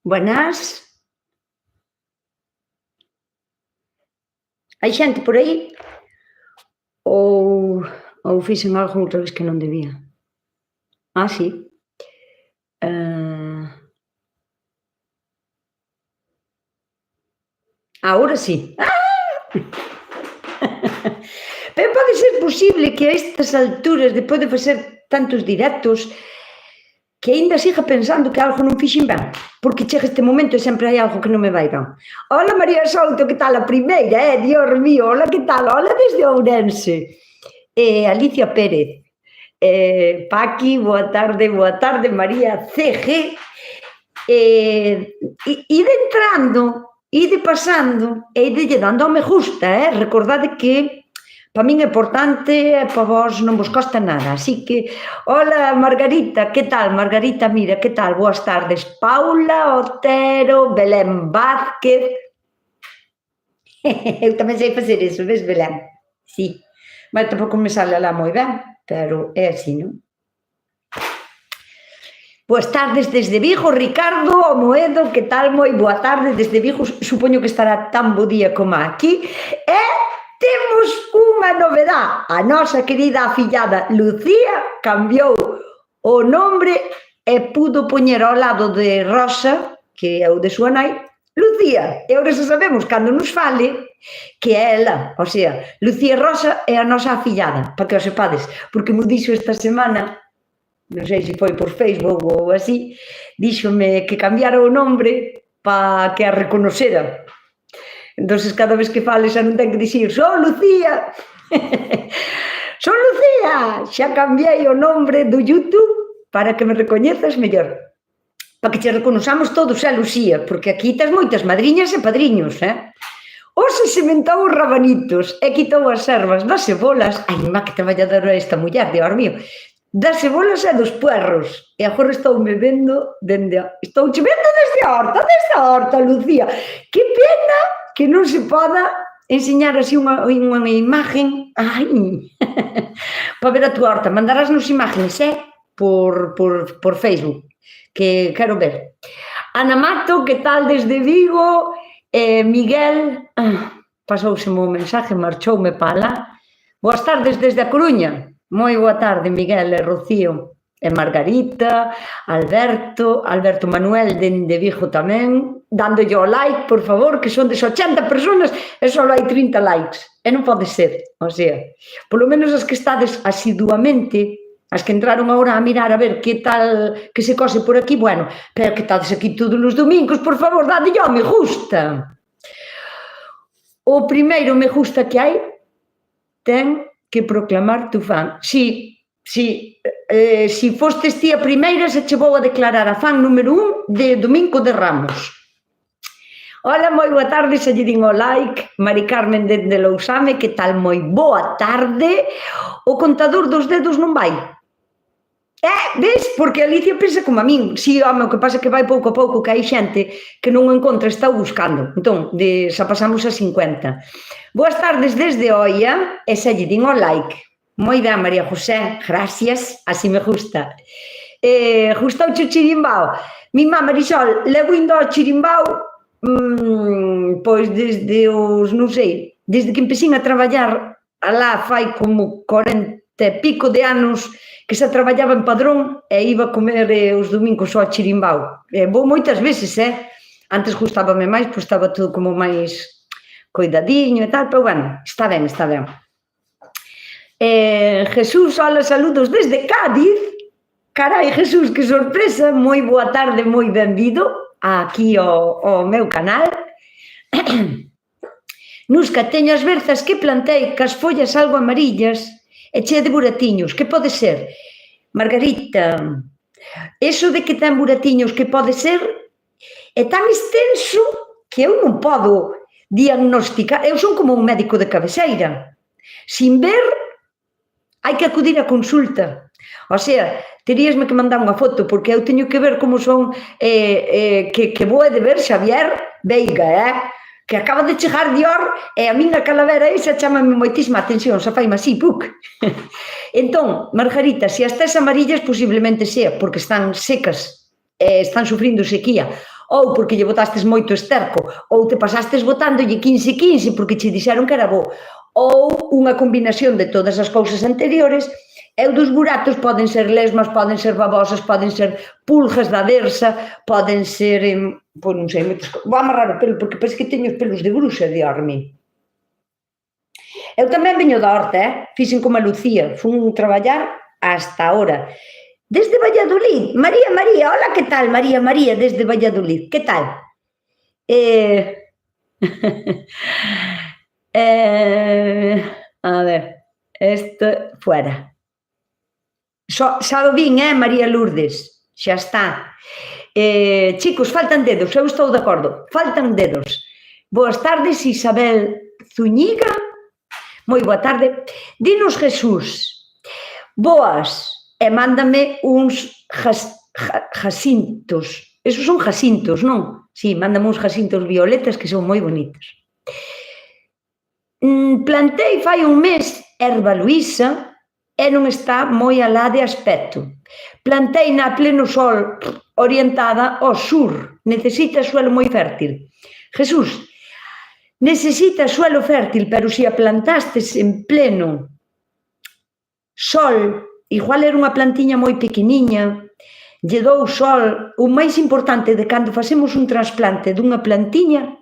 Buenas. Hai xente por aí? Ou fixen algo outra vez que non debía? Sí. Agora sí. Pero pode ser posible que a estas alturas, despois de facer tantos directos, que aínda siga pensando que algo non fixen ben, porque chega este momento e sempre hai algo que non me vai ben. Hola María Souto, que tal a primeira, Dios mío, hola, que tal, hola desde Ourense. Alicia Pérez, Paqui, boa tarde, María CG, ide entrando, ide pasando, e ide dando ao me gusta, recordade que para min é importante e para vos non vos costa nada, así que, hola Margarita, que tal? Margarita, mira, que tal? Boas tardes. Paula Otero, Belén Vázquez. Eu tamén sei facer iso, ves, Belén? Sí. Mas tampouco me sale alá moi ben, pero é así, non? Boas tardes desde Vigo, Ricardo Omoedo, que tal? Moi boa tarde desde Vigo, supoño que estará tan bo día como aquí, e temos unha novedad, a nosa querida afillada Lucía cambiou o nombre e pudo poñer ao lado de Rosa, que é o de súa nai, Lucía, e agora xa sabemos cando nos fale que é ela, o sea, Lucía Rosa é a nosa afillada, para que o sepades, porque mo dixo esta semana, non sei se foi por Facebook ou así, díxome que cambiara o nombre para que a reconocera. Entonces, cada vez que fale xa non ten que dicir «Sou Lucía!» «Sou Lucía! Xa cambiei o nombre do YouTube para que me recoñezas mellor». Para que che reconozamos todos, Lucía, porque aquí tes moitas madriñas e padriños, Oxe sementou os rabanitos e quitou as ervas das cebolas. Ai, má, que traballadora esta muller, Dios mío. Das cebolas e dos puerros. E agora estoume vendo estouche vendo desde a horta, Lucía. Que pena que non se poda enseñar así unha imagen, para ver a túa horta. Mandarásnos imágenes, por Facebook, que quero ver. Ana Mato, que tal desde Vigo? Miguel, pasouseme o mensaje, marchoume para lá. Boas tardes desde a Coruña. Moi boa tarde, Miguel e Rocío. E Margarita, Alberto Manuel dende Vigo tamén, dándolle o like, por favor, que son des 80 personas e só hai 30 likes. E non pode ser, o sea, polo menos as que estades asiduamente, as que entraron agora a mirar a ver que tal, que se cose por aquí, bueno, pero que estades aquí todos os domingos, por favor, dadelle ao me gusta. O primeiro me gusta que hai ten que proclamar tu fan. Si fostes ti a primeira, se che vou a declarar a fan número 1 de Domingo de Ramos. Hola, moi boa tarde, xa lle din o like. Mari Carmen dende Lousame, que tal? Moi boa tarde. O contador dos dedos non vai. Ves? Porque Alicia pensa como a min. Si, home, o que pasa é que vai pouco a pouco, que hai xente que non o encontra, está buscando. Entón, xa pasamos a 50. Boas tardes desde Oia, e xa lle din o like. Moi ben, María José, gracias, así me gusta. Gustouche o chirimbao? Mi má Marisol, levo indo ao chirimbao, pois desde os, non sei, desde que empecín a traballar alá fai como 40 e pico de anos que xa traballaba en Padrón e iba a comer os domingos ao chirimbao. Vou moitas veces, Antes gustábame máis, pois estaba todo como máis coidadiño e tal, pero bueno, está ben, está ben. Jesús, hola, saludos desde Cádiz. Carai, Jesús, que sorpresa, moi boa tarde, moi benvido aquí ao meu canal. Nusca, teño as berzas que plantei cas follas algo amarillas e chea de buratiños, que pode ser? Margarita, eso de que ten buratiños que pode ser é tan extenso que eu non podo diagnosticar. Eu son como un médico de cabeceira. Sin ver, hai que acudir a consulta. O sea, teríasme que mandar unha foto, porque eu teño que ver como son, que vou de ver Xavier Veiga, que acaba de chegar Dior, e a minha calavera esa chamame moitísima atención, xa faime así, puc. Entón, Margarita, se as tes amarillas, posiblemente sea, porque están secas, están sufrindo sequía, ou porque lle botastes moito esterco, ou te pasastes botándolle 15-15 porque che dixeron que era bo, ou unha combinación de todas as cousas anteriores, e os dos buratos poden ser lesmas, poden ser babosas, poden ser pulgas da dersa, poden ser, pois non sei, vou amarrar o pelo porque parece que teño os pelos de bruxa de orme. Eu tamén veño da horta, fixen como a Lucía, fun traballar hasta ahora. Desde Valladolid, María, hola, que tal, María, desde Valladolid, que tal? A ver, isto fuera. Xa o vin, María Lourdes, xa está. Chicos, faltan dedos, eu estou de acordo, faltan dedos. Boas tardes, Isabel Zúñiga. Moi boa tarde. Dinos Jesús, boas, e mándame uns jacintos. Esos son jacintos, non? Si, mándame uns jacintos violetas que son moi bonitos. Plantei fai un mes erva luísa e non está moi alá de aspecto. Plantei na pleno sol, orientada ao sur. Necesita suelo moi fértil. Jesús, necesita suelo fértil, pero se a plantastes en pleno sol, igual era unha plantiña moi pequeniña, lle dou sol. O máis importante de cando facemos un trasplante dunha plantiña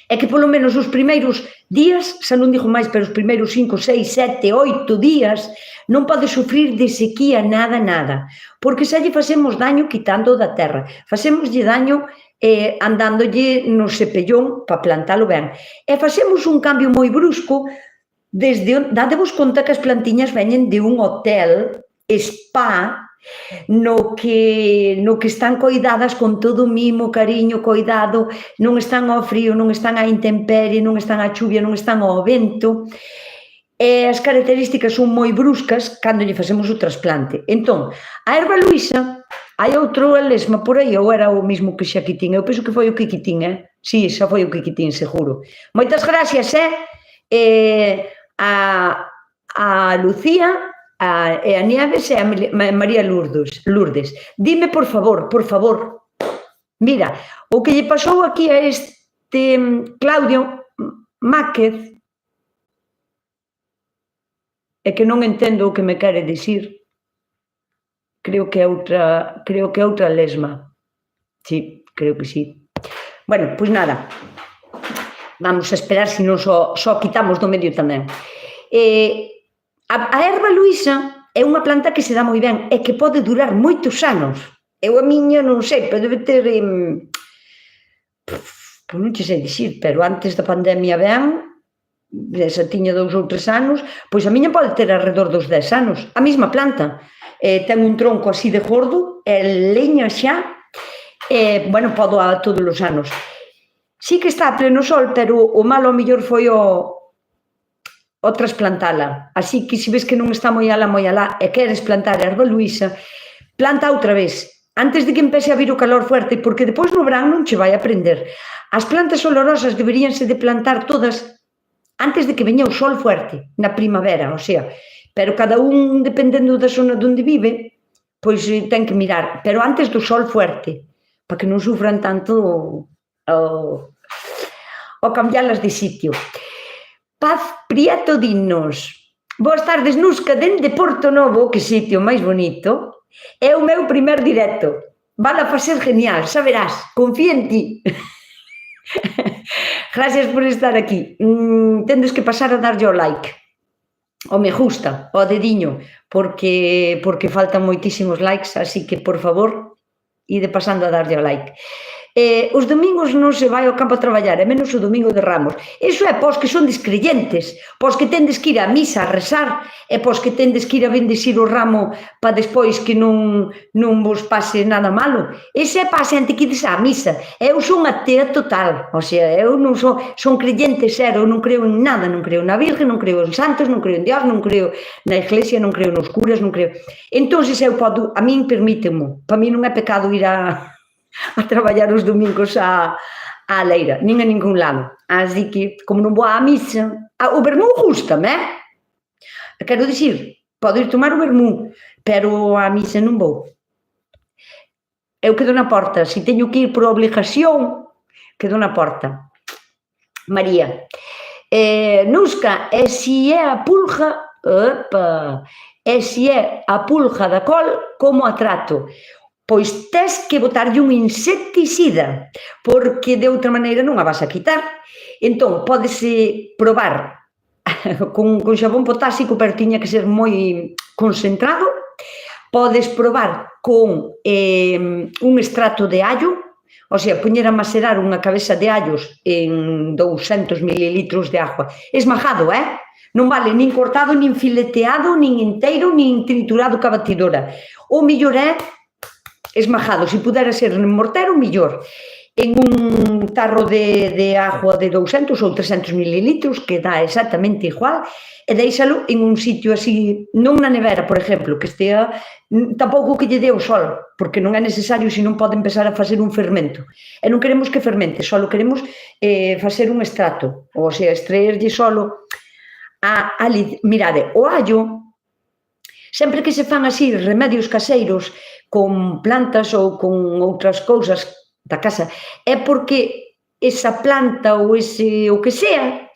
é que polo menos os primeiros días, xa non digo máis, pero os primeiros 5, 6, 7, 8 días non pode sufrir de sequía nada, porque xa lle facemos daño quitando da terra, facémoslle daño andándolle no cepellón para plantalo ben. E facemos un cambio moi brusco dadevos conta que as plantiñas veñen de un hotel spa no que están coidadas con todo o mimo, cariño, coidado, non están ao frío, non están á intemperie, non están á chuvia, non están ao vento, e as características son moi bruscas cando lle facemos o trasplante. Entón, a erva luísa, hai outro lesma por aí, ou era o mismo que Xaquitín? Eu penso que foi o Quiquitín, Si, xa foi o Quiquitín, seguro. Moitas gracias, a Lucía, e a Nieves e a María Lourdes. Dime, por favor, mira, o que lle pasou aquí a este Claudio Máquez é que non entendo o que me quere dicir. Creo que é outra lesma. Sí, creo que sí. Bueno, pois nada, vamos a esperar se non só quitamos do medio tamén. A erva luísa é unha planta que se dá moi ben e que pode durar moitos anos. Eu a miña non sei, pero debe ter, pois non te sei dicir, pero antes da pandemia ben, xa tiña 2 ou 3 anos, pois a miña pode ter alrededor dos 10 anos. A mesma planta, ten un tronco así de gordo, e leña xa, bueno, podo a todos os anos. Sí que está a pleno sol, pero o malo ao mellor foi o trasplantala. Así que se ves que non está moi alá, e queres plantar erva luísa, planta outra vez, antes de que empece a vir o calor fuerte, porque depois no verán non che vai a prender. As plantas olorosas deberíanse de plantar todas antes de que veña o sol fuerte, na primavera, o sea, pero cada un, dependendo da zona onde vive, pois ten que mirar, pero antes do sol fuerte, para que non sufran tanto ao cambialas de sitio. Paz Prieto dinos, boas tardes, Nusca, dende Porto Novo, que sitio máis bonito, é o meu primer directo, van a facer genial, xa verás, confía en ti. Gracias por estar aquí. Tendes que pasar a darlle o like, o me gusta, o dediño, porque faltan moitísimos likes, así que, por favor, ide pasando a darlle o like. Os domingos non se vai ao campo a traballar, e menos o domingo de Ramos. Iso é pos que son descreyentes, pos que tendes que ir á misa a rezar, e pos que tendes que ir a bendecir o ramo para despois que non vos pase nada malo. Ese é para a xente que ides á misa. Eu son atea total, o sea, eu non son creyente cero, eu non creo en nada, non creo na Virgen, non creo en santos, non creo en Dios, non creo na iglesia, non creo nos curas, non creo. Entón, eu podo, a min permítemo, para min non é pecado ir a traballar os domingos á leira, nin a ningún lado. Así que, como non vou á misa, o vermú gústame, quero dicir, podo ir tomar o vermú, pero á misa non vou. eu quedo na porta. Se teño que ir por obligación, quedo na porta. María. Nusca, e se é a pulga, e se é a pulga da col, como a trato? Pois tes que botarlle un insecticida, porque de outra maneira non a vas a quitar. Entón, pódese probar con xabón potásico, pero tiña que ser moi concentrado. Podes probar con un extracto de allo, o sea, poñer a macerar unha cabeza de allos en 200 mililitros de agua. Esmajado, non vale nin cortado, nin fileteado, nin inteiro, nin triturado ca batidora. O mellor é esmajado, se pudera ser en mortero, mellor. En un tarro de agua de 200 ou 300 mililitros, que dá exactamente igual, e deixalo en un sitio así, non na nevera, por exemplo, que estea, tampouco que lle dé o sol, porque non é necesario, se non pode empezar a facer un fermento. E non queremos que fermente, só queremos facer un extracto, ou sea, extraerlle solo. Mirade, o allo, sempre que se fan así remedios caseiros con plantas ou con outras cousas da casa, é porque esa planta ou ese o que sea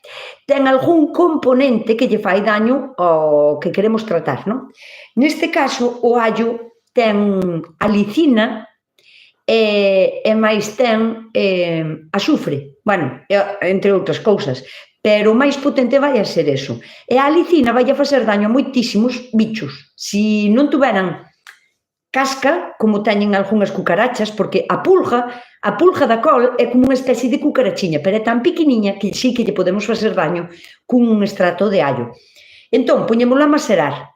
ten algún componente que lle fai daño ao que queremos tratar, non? Neste caso, o allo ten alicina e máis ten azufre, bueno, entre outras cousas, pero o máis potente vai a ser eso. E a alicina vai a facer daño a moitísimos bichos. Se non tuveran casca, como teñen algunhas cucarachas, porque a pulga da col é como unha especie de cucarachiña, pero é tan pequeniña que sí que lle podemos facer daño cun extracto de allo. Entón, poñémolo a macerar.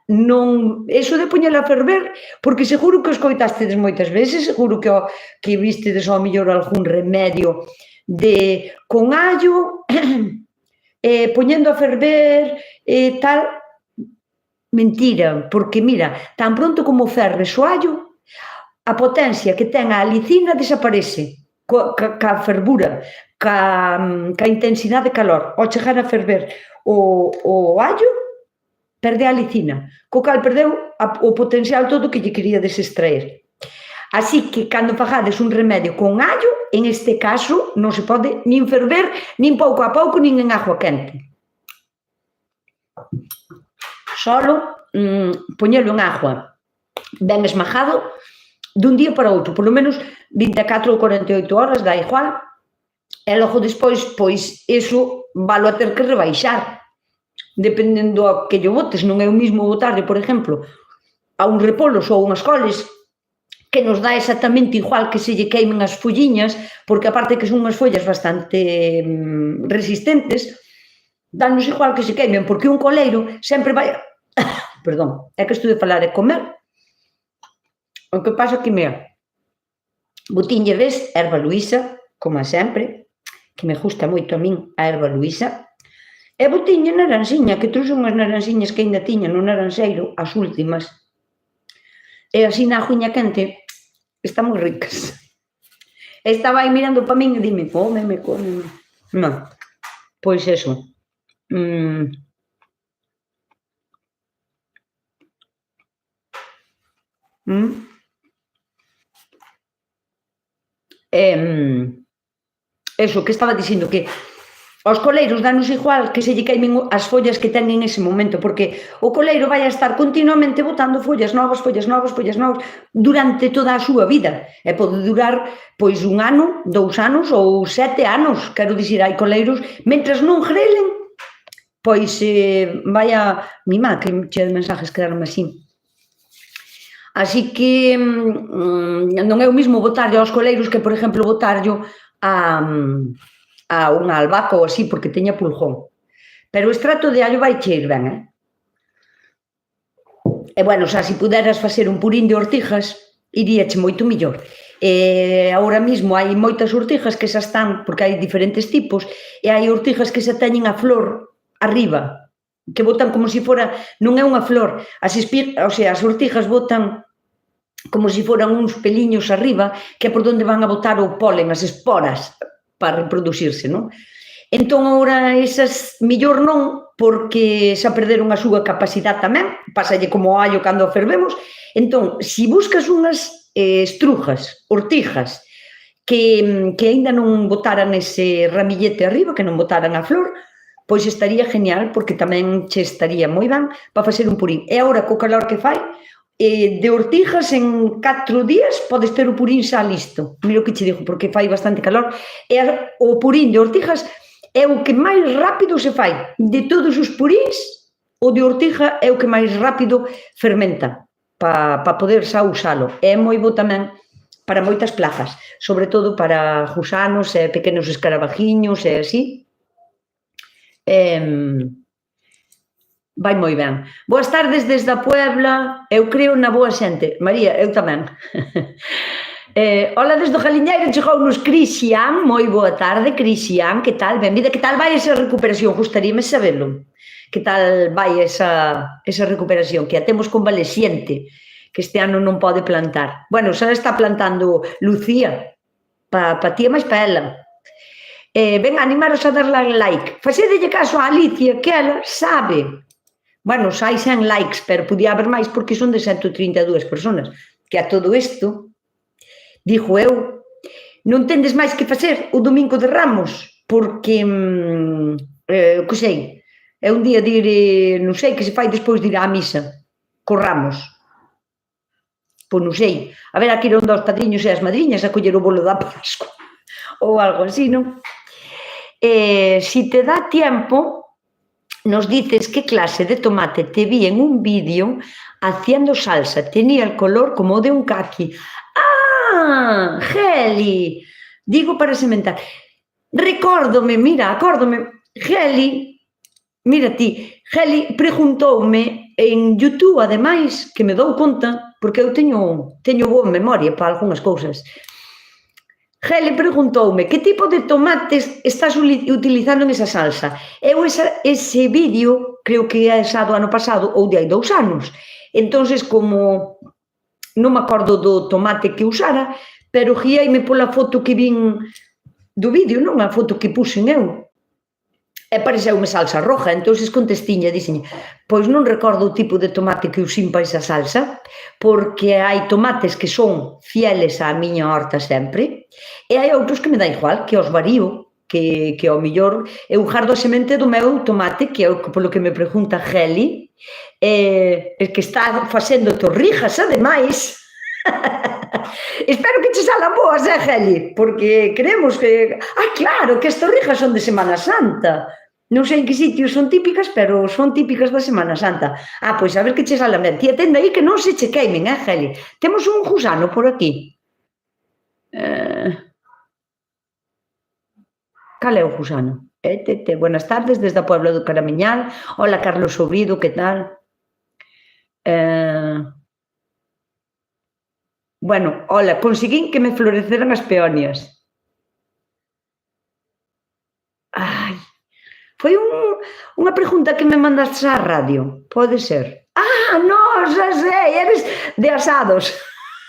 Eso de poñelo a ferver, porque seguro que o escoitastedes moitas veces, seguro que vistedes ao mellor algún remedio con allo, poñendo a ferver e tal. Mentira, porque mira, tan pronto como ferves o allo, a potencia que ten a alicina desaparece ca fervura, ca intensidade de calor. Ao chegar a ferver o allo, perde a alicina, co cal perdeu o potencial todo que lle quería desextraer. Así que, cando fagades un remedio con allo, en este caso, non se pode nin ferver, nin pouco a pouco, nin en agua quente. Solo poñelo en agua ben esmajado dun día para outro, polo menos 24 ou 48 horas, dá igual, e logo despois, pois, iso valo a ter que rebaixar, dependendo a que lle botes. Non é o mismo botarle, por exemplo, a un repolos ou unhas coles, que nos dá exactamente igual que se lle queimen as folliñas, porque aparte que son unhas follas bastante resistentes, danos igual que se queimen, porque un coleiro sempre vai... Perdón, é que estou de falar de comer. O que pasa que, mira, botinlle ves erva luísa, como sempre, que me gusta moito a min a erva luísa, e botinlle naranxiña, que trouxe unhas naranxiñas que ainda tiña no naranxeiro, as últimas, e así na aguiña quente, están moi ricas. Estaba aí mirando para min e dime, cómeme. Non, pois eso. Eso que estaba dicindo, que aos coleiros danos igual que se lle queimen as follas que ten en ese momento, porque o coleiro vai a estar continuamente botando follas novas durante toda a súa vida, e pode durar pois 1 ano, 2 anos ou 7 anos, quero dicir, hai coleiros, mentras non grelen, pois vai a... Mima, que chea de mensajes quedaron así. Así que non é o mismo botarlle aos coleiros que, por exemplo, botarlle a unha albahaca ou así, porque teña pulgón. Pero o extracto de allo vai che ir ben, E, bueno, xa, se puderas facer un purín de ortigas, iríache moito millor. Ahora mismo hai moitas ortigas que xa están, porque hai diferentes tipos, e hai ortigas que xa teñen a flor arriba, que botan como se fora... Non é unha flor, as ortigas botan como se foran uns peliños arriba, que é por onde van a botar o polen, as esporas, para reproducirse, non? Entón, agora, esas, millor non, porque xa perderon a súa capacidade tamén, pásalle como o allo cando o fervemos. Entón, se buscas unhas estrujas, ortijas, que aínda non botaran ese ramillete arriba, que non botaran a flor, pois estaría genial, porque tamén che estaría moi ben para facer un purín. E agora, co calor que fai, de ortijas en 4 días podes ter o purín xa listo. Mira o que che digo, porque fai bastante calor. E o purín de ortijas é o que máis rápido se fai. De todos os purins, o de ortija é o que máis rápido fermenta para poder xa usalo. É moi bo tamén para moitas plazas, sobre todo para gusanos e pequenos escarabajiños e así. Vai moi ben. Boas tardes desde a Puebla, eu creo na boa xente. María, eu tamén. Hola desde o Galiñeiro, chegounos Cristian, moi boa tarde, Cristian, que tal? Benvida, que tal vai esa recuperación? Gustaríame sabelo. Que tal vai esa recuperación? Que a temos convaleciente, que este ano non pode plantar. Bueno, xa está plantando Lucía, pa ti e máis pa ela. Ven, animaros a darle like. Facedelle caso a Alicia, que ela sabe. Bueno, xa hai 100 likes, pero podía haber máis porque son de 132 personas. Que a todo isto, dixo eu, non tendes máis que facer o domingo de Ramos, porque, que sei, é un día de ir, non sei, que se fai despois de ir á misa, co Ramos. Pois non sei, a ver, aquí non dos padriños e as madriñas a coller o bolo da Pascua, ou algo así, non? Si te dá tiempo, nos dices qué clase de tomate te vi en un vídeo haciendo salsa. Tenía el color como de un caqui. ¡Ah! Geli! Digo para sementar. Recórdome, mira, acórdome. Geli, mira ti, Geli preguntoume en YouTube, ademais, que me dou conta, porque eu teño boa memoria para algunhas cousas. Geli preguntoume que tipo de tomates estás utilizando en esa salsa. Eu ese vídeo creo que é xa do ano pasado ou de hai 2 anos. Entonces, como non me acordo do tomate que usara, pero guiaime pola foto que vin do vídeo, non a foto que puxen eu. E pareceume salsa roja, entonces contestiña, dixen, pois non recordo o tipo de tomate que usin para esa salsa, porque hai tomates que son fieles á miña horta sempre, e hai outros que me dá igual, que os varío, que ao millor eu gardo a semente do meu tomate, que é polo que me pregunta Geli, que está facendo torrijas, ademais. Espero que che salan boas, Geli, porque creemos que... claro, que as torrijas son de Semana Santa. Non sei en que sitios son típicas, pero son típicas da Semana Santa. Pois a ver que che salan ben. Ti atende aí que non se che queimen, Geli. Temos un gusano por aquí. Cal é o gusano? Buenas tardes desde a Puebla do Caramiñal. Hola, Carlos Sobrido, que tal? Bueno, hola, conseguín que me floreceran as peonias. Foi unha pregunta que me mandaste á radio, pode ser? Non, xa sei, eres de asados.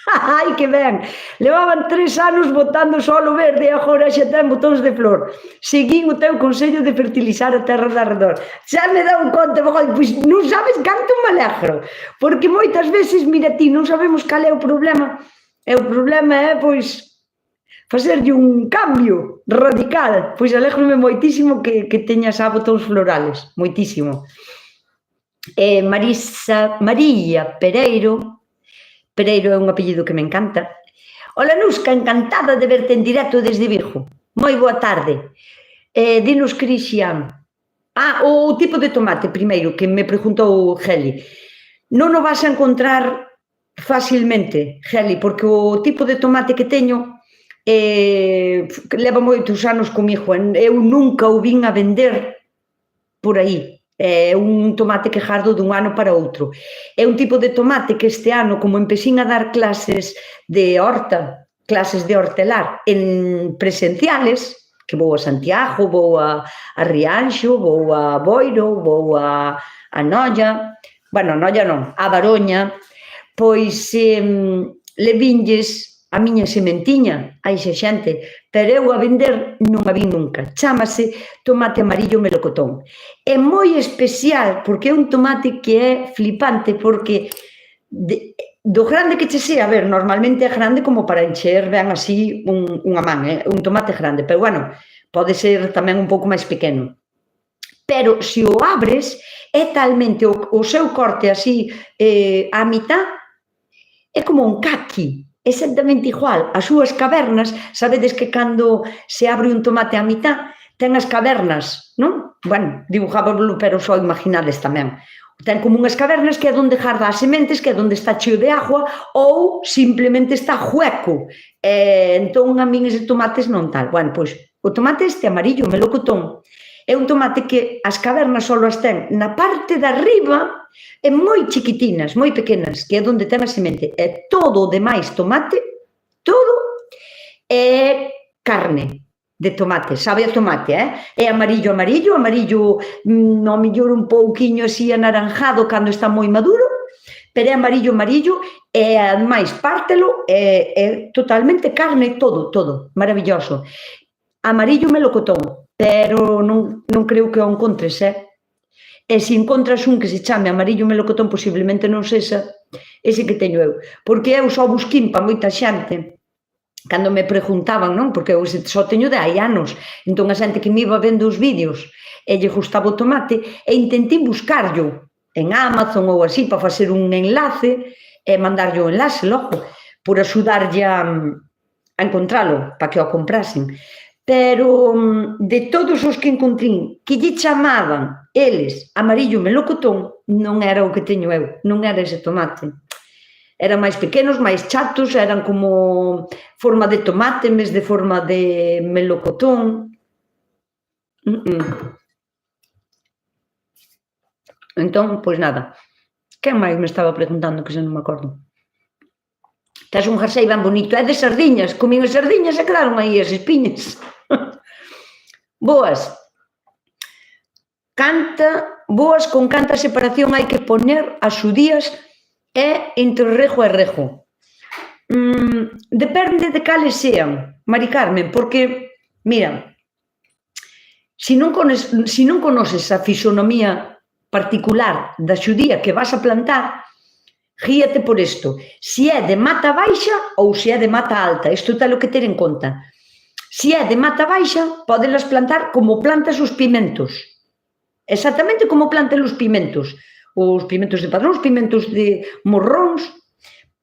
Ai, que ben. Levaban 3 anos botando solo verde e agora xa ten botóns de flor. Seguín o teu consello de fertilizar a terra de arredor. Xa me dá un conto, pois non sabes canto me alegro, porque moitas veces, mira ti, non sabemos cal é o problema. E o problema é, pois, facerlle un cambio radical. Pois alégrome moitísimo que teñas a botóns florales, moitísimo. María Pereiro é un apellido que me encanta. Hola, Nusca, encantada de verte en directo desde Vigo. Moi boa tarde. Dinos, Cristian. O tipo de tomate, primeiro, que me preguntou Geli. Non o vas a encontrar facilmente, Geli, porque o tipo de tomate que teño leva moitos anos comigo. Eu nunca o vin a vender por aí. É un tomate que gardo dun ano para outro. É un tipo de tomate que este ano, como empecín a dar clases de horta, clases de hortelar en presenciales, que vou a Santiago, vou a Rianxo, vou a Boiro, vou a Noia, bueno, a Noia non, a Baroña, pois levinlles a miña sementiña a esa xente, pero eu a vender non a vin nunca. Chámase tomate amarillo melocotón. É moi especial porque é un tomate que é flipante, porque do grande que che sea, a ver, normalmente é grande como para encher ben así unha man, un tomate grande, pero bueno, pode ser tamén un pouco máis pequeno. Pero se o abres, é talmente o seu corte así á mitad, é como un caqui, exactamente igual. As súas cavernas, sabedes que cando se abre un tomate á mitad, ten as cavernas, non? Bueno, dibujábalo, pero só imaginades tamén. Ten como unhas cavernas que é onde garda as sementes, que é onde está cheo de agua, ou simplemente está hueco. Entón, a min ese tomates non tal. Bueno, pois, o tomate este amarillo, melocotón, é un tomate que as cavernas só as ten na parte de arriba e moi chiquitinas, moi pequenas, que é onde ten a semente. E todo o demais tomate, todo, é carne de tomate, sabe a tomate, é amarillo, no mellor un pouquiño así anaranjado cando está moi maduro, pero é amarillo, e ademais pártelo, é totalmente carne, todo, maravilloso. Amarillo melocotón, pero non creo que o encontres, E se encontras un que se chame amarillo melocotón, posiblemente non sexa ese que teño eu, porque eu só busquín para moita xente, cando me preguntaban, non? Porque eu só teño de hai anos, entón a xente que me iba vendo os vídeos e lle gustaba o tomate, e intentei buscarlo en Amazon ou así para facer un enlace e mandarlle o enlace logo, por axudarlle a encontralo, para que o comprasen. Pero de todos os que encontrín que lle chamaban eles amarillo melocotón, non era o que teño eu, non era ese tomate. Eran máis pequenos, máis chatos, eran como forma de tomate en vez de forma de melocotón. Entón, pois nada. Quen máis me estaba preguntando que se non me acordo? Tes un jersei ben bonito, é de sardiñas, comín as sardiñas e quedaron aí as espiñas. Boas. Boas con canta separación hai que poner as xudías e entre rejo e rejo. Depende de cales sean, Mari Carmen, porque, mira, se non conoces a fisonomía particular da xudía que vas a plantar, guíate por isto. Se é de mata baixa ou se é de mata alta, isto é o que ter en conta. Se é de mata baixa, podelas plantar como plantas os pimentos. Exactamente como plantan os pimentos de padrón, os pimentos de morróns,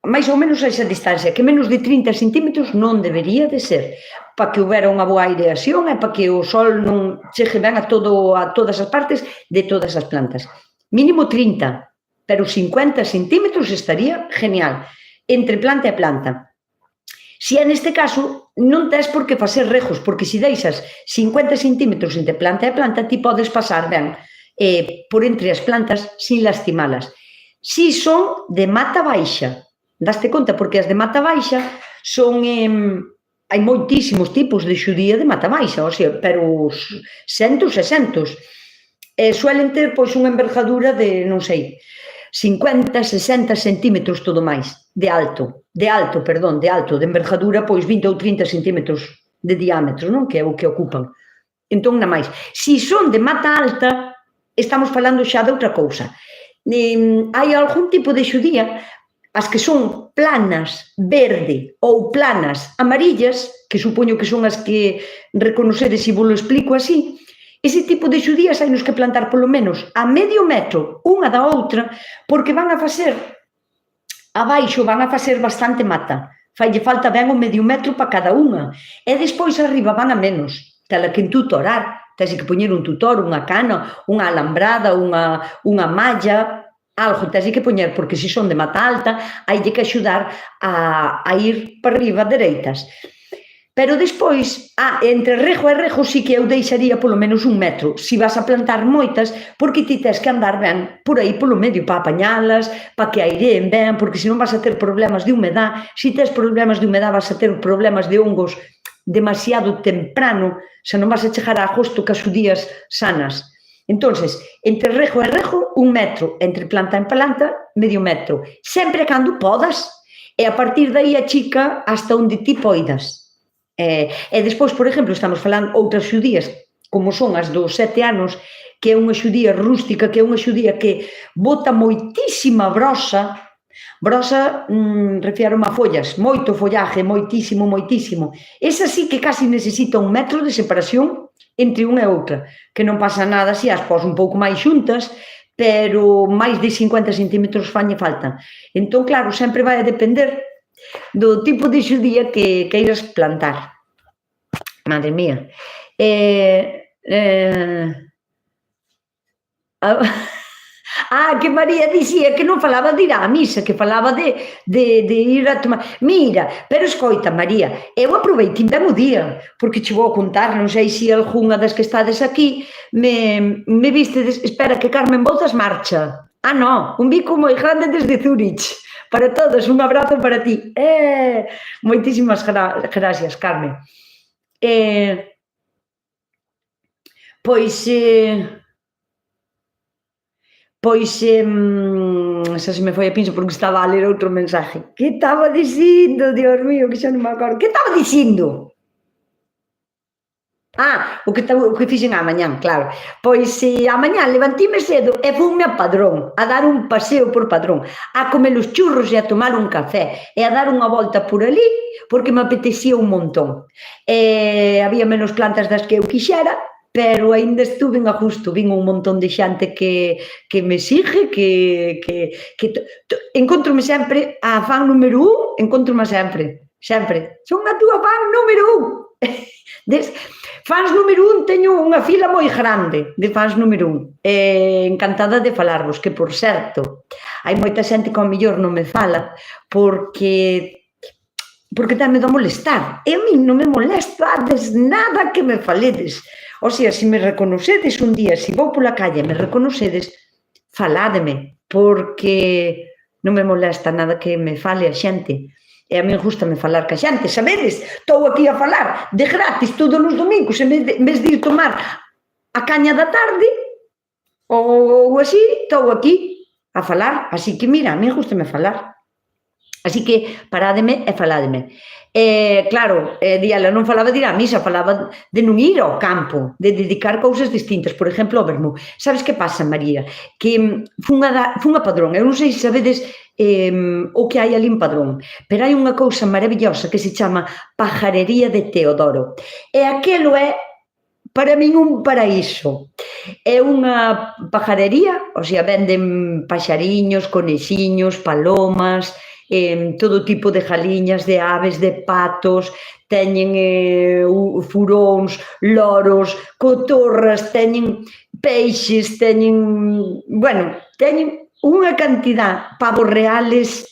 máis ou menos a esa distancia, que menos de 30 centímetros non debería de ser, para que houbera unha boa aireación e para que o sol non chegue ben a todas as partes de todas as plantas. Mínimo 30, pero 50 centímetros estaría genial, entre planta e planta. Se é neste caso, non tes por que facer rejos, porque se deixas 50 centímetros entre planta e planta, ti podes pasar ben por entre as plantas sin lastimalas. Si son de mata baixa, daste conta, porque as de mata baixa son... hai moitísimos tipos de xudía de mata baixa, o sea, pero centos e centos. Suelen ter, pois, unha envergadura de, non sei, 50, 60 centímetros todo máis, de envergadura, pois 20 ou 30 centímetros de diámetro, non? Que é o que ocupan. Entón, na máis. Se son de mata alta, estamos falando xa de outra cousa. Hai algún tipo de xudía, as que son planas verde ou planas amarillas, que supoño que son as que reconocedes se vos lo explico así, ese tipo de xudías hai nos que plantar polo menos a medio metro unha da outra, porque van a facer abaixo, van a facer bastante mata. Faille falta ben o medio metro para cada unha. E despois arriba van a menos. Tela que en tutorar, tens que poñer un tutor, unha cana, unha alambrada, unha malla, algo tens que poñer, porque se son de mata alta, hai que axudar a ir para arriba dereitas. Pero despois, entre rejo e rejo, sí que eu deixaría polo menos 1 metro, se vas a plantar moitas, porque ti tens que andar ben por aí polo medio para apañalas, para que aireen ben, porque senón vas a ter problemas de humedad. Se tes problemas de humedad, vas a ter problemas de hongos demasiado temprano, se non vas a chegar a agosto que as xudías sanas. Entonces, entre rejo e rejo, 1 metro, entre planta e planta, medio metro. Sempre cando podas, e a partir dai a chica hasta onde ti poidas. E despois, por exemplo, estamos falando outras xudías, como son as dos 7 anos, que é unha xudía rústica, que é unha xudía que bota moitísima brosa, Brosa, refiero a follas, moito follaje, moitísimo, moitísimo. Esa sí que casi necesita 1 metro de separación entre unha e outra, que non pasa nada se as pos un pouco máis xuntas, pero máis de 50 centímetros fañe falta. Entón, claro, sempre vai a depender do tipo de xudía que queiras plantar. Madre mía. Que María dicía que non falaba de ir á misa, que falaba de ir a tomar... Mira, pero escoita, María, eu aproveitei ben o día, porque che vou contar, non sei se algunha das que estades aquí me vistedes... Espera, que Carmen Bouzas marcha. Non, un bico moi grande desde Zurich. Para todos, un abrazo para ti. Moitísimas gracias, Carmen. Pois xa se me foi a pinza porque estaba a ler outro mensaje. Que estaba dicindo, Dios mío, que xa non me acordo. Que estaba dicindo? O que fixen á mañán, claro. Pois á mañán levantime cedo e funme a Padrón, a dar un paseo por Padrón, a comer os churros e a tomar un café e a dar unha volta por ali porque me apetecía un montón. Había menos plantas das que eu quixera, pero aínda estuve a gusto, vin un montón de xente que me sigue, que encontrome sempre a fan número 1, encontrome sempre. Son a túa fan número 1. Fans número 1, teño unha fila moi grande de fans número 1. Encantada de falarvos, que por certo, hai moita xente que ao mellor non me fala porque ten medo a molestar. E a mí non me molestades nada que me faledes. O sea, se me reconocedes un día, se vou pola calle e me reconocedes, faládeme, porque non me molesta nada que me fale a xente. E a mí gústame falar ca xente, sabedes? Estou aquí a falar de gratis todos os domingos, en vez de ir tomar a caña da tarde, ou así, estou aquí a falar. Así que, mira, a mí gústame falar. Así que parádeme e faládeme. Claro, Diala non falaba de ir á misa, falaba de non ir ao campo, de dedicar cousas distintas, por exemplo, ao vermú. Sabes que pasa, María? Que fun a Padrón, eu non sei se sabedes o que hai ali en Padrón, pero hai unha cousa maravillosa que se chama Pajarería de Teodoro. E aquelo é, para min, un paraíso. É unha pajarería, o sea, venden paxariños, conexiños, palomas, todo tipo de galiñas, de aves, de patos, teñen furóns, loros, cotorras, teñen peixes, teñen unha cantidad, pavos reales,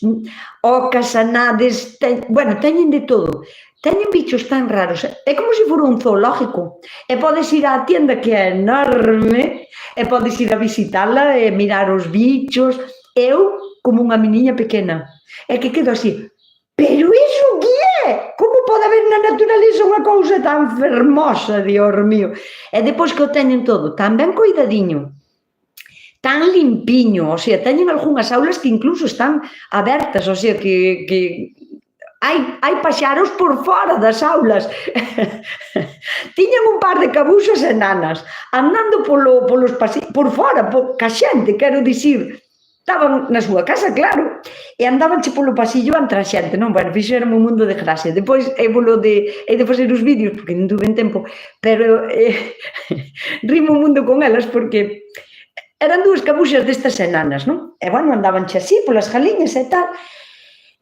ocas, anades, teñen de todo. Teñen bichos tan raros, é como se fora un zoológico. E podes ir á tienda, que é enorme, e podes ir a visitala e mirar os bichos. Eu, como unha meniña pequena, é que quedo así, pero iso que é? Como pode haber na naturaleza unha cousa tan fermosa, Dios mío? E depois que o teñen todo tan ben coidadiño, tan limpiño, o sea, teñen algunhas aulas que incluso están abertas, o sea, que hai paxaros por fora das aulas. Tiñan un par de cabuxas enanas andando polos pasillos, por fora, ca xente, quero dicir. Estaban na súa casa, claro, e andabanche polo pasillo entre a xente, non? Bueno, fixeron un mundo de gracia. Depois, hei de fazer os vídeos, porque non tuve tempo, pero rimo un mundo con elas, porque eran 2 cabuxas destas enanas, non? E, bueno, andabanche así, polas jaliñas e tal,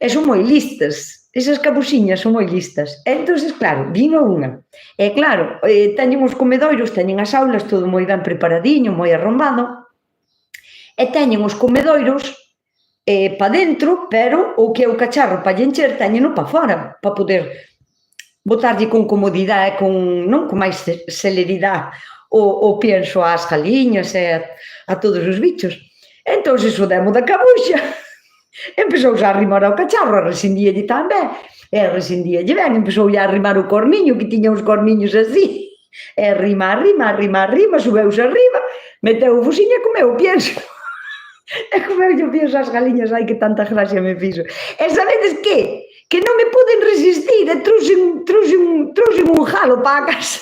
e son moi listas. Esas cabuxiñas son moi listas. E, entón, claro, vino unha. E, claro, teñen os comedoiros, teñen as aulas, todo moi ben preparadiño, moi arrombado, e teñen os comedoiros pa dentro, pero o que é o cacharro pa lle encher, teñeno pa fora, pa poder botarlle con comodidade, con máis celeridade o pienso ás galiñas e a todos os bichos. Entón, o demo da cabuxa empezou a arrimar ao cacharro, a resindíalle tamén, e resindíalle ben, empezou a arrimar o corniño, que tiña uns corniños así, e arrima, subeuse arriba, meteu o fusiño e comeu o pienso. E comeu o pienso as galiñas, ai, que tanta gracia me fixo. E sabedes que? Que non me poden resistir, e trouxen un jalo para a casa.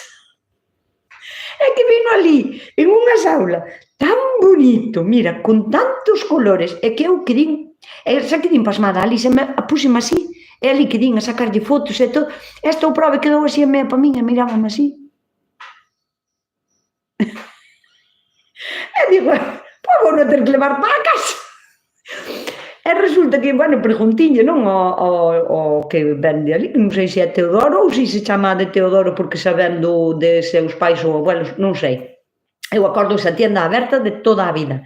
É que vino ali, en unha saula, tan bonito, mira, con tantos colores, e que eu querín E xa que din pasmada, ali puseme así, e ali que din a sacarlle fotos e todo, esta o prove quedou así a meia pa min, e mirábame así. E digo, pois vou non ter que levar para a casa. E resulta que, bueno, preguntiñe, non, o que vende ali, non sei se é Teodoro ou se chama de Teodoro porque sabendo de seus pais ou abuelos, non sei. Eu acordo esa tienda aberta de toda a vida.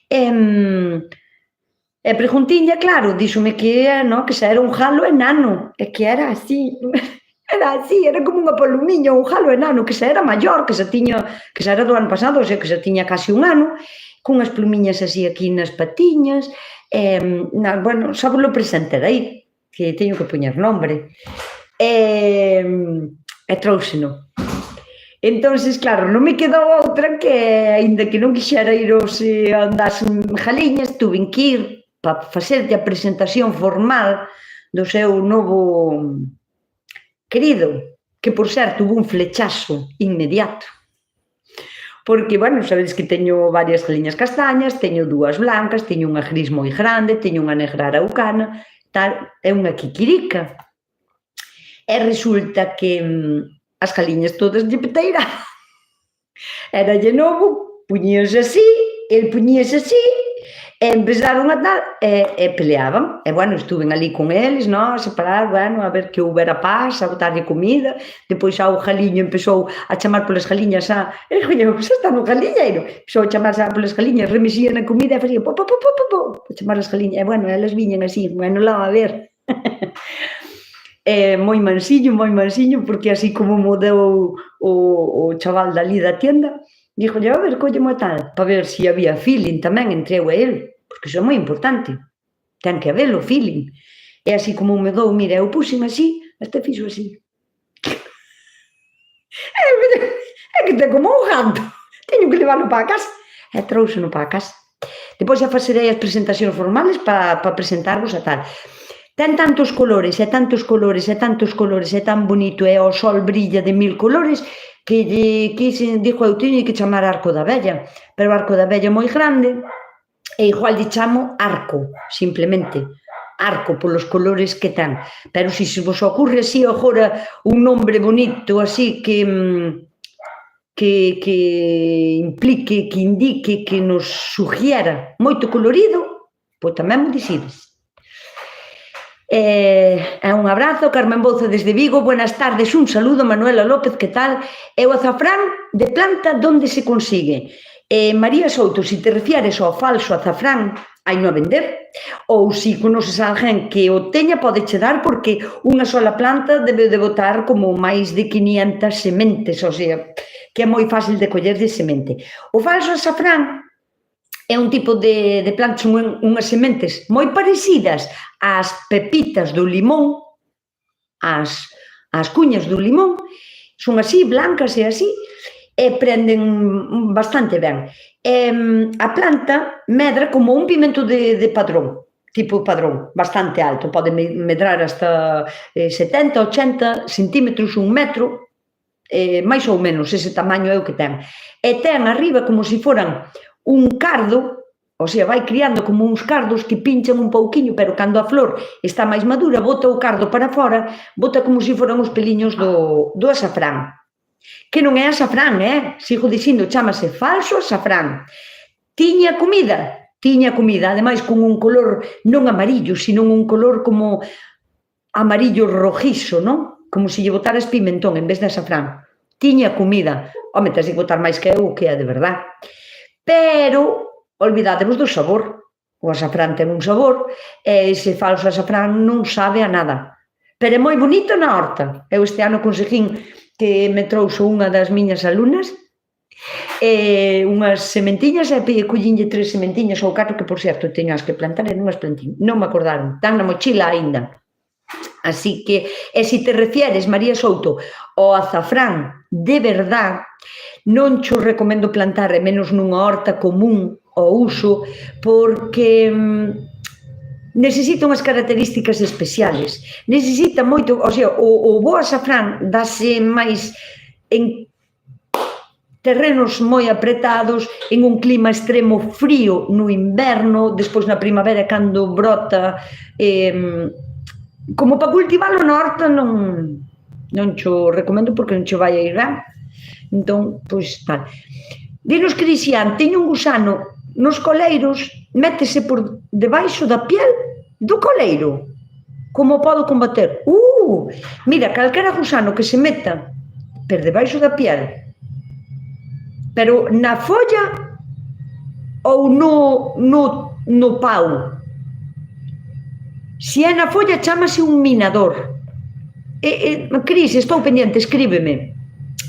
E preguntiñe, claro, díxome que xa era un jalo enano, e que era así, era como unha palomiña, un jalo enano, que xa era maior, que xa era do ano pasado, o sea, que xa tiña casi un ano, cunhas plumiñas así aquí nas patiñas, bueno, xa vos lo presentarei, que teño que poñer nombre, e trouxeno. Entonces, claro, non me quedou outra que, aínda que non quixera ir aos andas jaliñas, tuve que ir para facerlle a presentación formal do seu novo querido, que, por certo, hubo un flechazo inmediato. Porque, bueno, sabedes que teño varias galiñas castañas, teño dúas blancas, teño unha gris moi grande, teño unha negra araucana, tal, é unha quiquirica. E resulta que as galiñas todas lle peteiraban. Eralle novo, puñíase así, el puñíase así, e empezaron a tal, e peleaban. E, bueno, estuven ali con eles, non, a separar, bueno, a ver que houbera paz, a botarlle comida. Depois xa o galiño empezou a chamar polas galiñas a... E dixo, xa está no galiñeiro. Empezou a chamar xa polas galiñas, remexía na comida e facía po, po, po, po, po, po, a chamar as galiñas. E, bueno, elas viñan así, bueno, lá a ver. Moi mansiño, porque así como mo deu o chaval dali da tienda, dixo, a ver, collemo tal, para ver se había feeling tamén entre eu e el, porque iso é moi importante, ten que haber o feeling. E así como me dou, mira, eu puxen así, este fixo así. É que ten como un gato, teño que levarlo para a casa. E trouxeno para a casa. Depois xa facerei as presentacións formales para presentarvos a tal. Ten tantos colores, e tantos colores, e tantos colores, e tan bonito, e o sol brilla de 1000 colores, que dixo, eu teño que chamar Arco da Vella, pero o Arco da Vella é moi grande, e igual lle chamo Arco, simplemente, Arco, polos colores que ten. Pero se vos ocurre así agora un nombre bonito, así que implique, que indique, que nos sugiera moito colorido, pois tamén mo dicides. Un abrazo, Carmen Bouza desde Vigo, buenas tardes, un saludo, Manuela López, que tal? E o azafrán de planta, donde se consigue? María Souto, se te refieres ao falso azafrán, hai no a vender, ou se conoces a alguén que o teña, pode che dar, porque unha sola planta debe de botar como máis de 500 sementes, o sea, que é moi fácil de coller de semente. O falso azafrán é un tipo de plantas, son unhas sementes moi parecidas ás pepitas do limón, as cuñas do limón, son así, blancas e así, e prenden bastante ben. A planta medra como un pimento de padrón, tipo padrón, bastante alto, pode medrar hasta 70, 80 centímetros, 1 metro, máis ou menos, ese tamaño é o que ten. E ten arriba como se foran un cardo, o sea, vai criando como uns cardos que pinchan un pouquiño, pero cando a flor está máis madura, bota o cardo para fora, bota como se foran os peliños do azafrán. Que non é azafrán, sigo dicindo, chamase falso azafrán. Tiña comida, ademais con un color non amarillo, sino un color como amarillo rojizo, non? Como se lle botaras pimentón en vez de azafrán. Tiña comida. Home, tens de botar máis que eu, que é de verdad. Pero, olvidádevos do sabor. O azafrán ten un sabor, e ese falso azafrán non sabe a nada. Pero é moi bonito na horta. Eu este ano conseguín que me trouxo unha das miñas alumnas unhas sementiñas, e collínlle 3 sementiñas ou 4, que, por certo, teño as que plantar e non as plantín. Non me acordaron. Están na mochila aínda. Así que, e se te refieres, María Souto, ao azafrán de verdad, non cho recomendo plantar, e menos nunha horta común ao uso, porque necesita unhas características especiales. Necesita moito, o sea, o bo azafrán dase máis en terrenos moi apretados, en un clima extremo frío no inverno, despois na primavera cando brota, como para cultivar o norte non cho recomendo porque non cho vai a ir ben. Entón, pois tal. Dinos, Cristian, teño un gusano nos coleiros, métese por debaixo da piel do coleiro. Como podo combater? Mira, calquera gusano que se meta por debaixo da piel, pero na folla ou no pau. Se é na folla, chámase un minador. Cris, estou pendiente, escríbeme.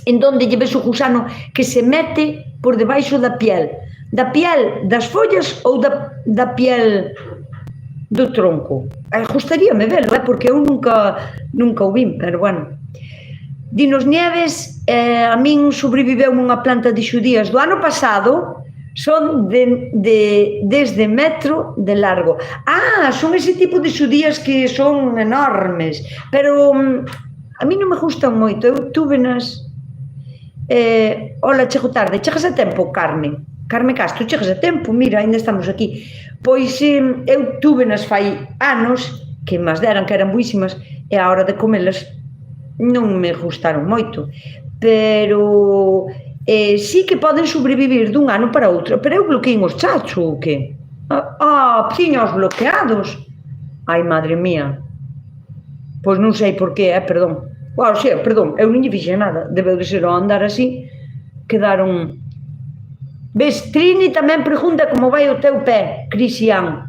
En donde lle ves o gusano que se mete por debaixo da piel das follas ou da piel do tronco. Gostaríame velo, porque eu nunca o vim, pero bueno. Dinos, Nieves, a min sobreviveu unha planta de xudías do ano pasado, son desde metro de largo. Son ese tipo de xudías que son enormes, pero a mí non me gustan moito, eu túvenas. Hola, chego tarde, chegas a tempo, Carmen Castro, chegas a tempo, mira, ainda estamos aquí. Pois eu túvenas fai anos, que mas deran que eran buísimas, e a hora de comelas non me gustaron moito, pero sí que poden sobrevivir dun ano para outro. Pero eu bloqueei os chachos, ou que? Tiña os bloqueados. Ai, madre mía. Pois non sei por que, perdón. Perdón, eu non lle fixe nada. Debeu de ser ao andar así. Quedaron... Ves, Trini tamén pregunta como vai o teu pé, Cristian.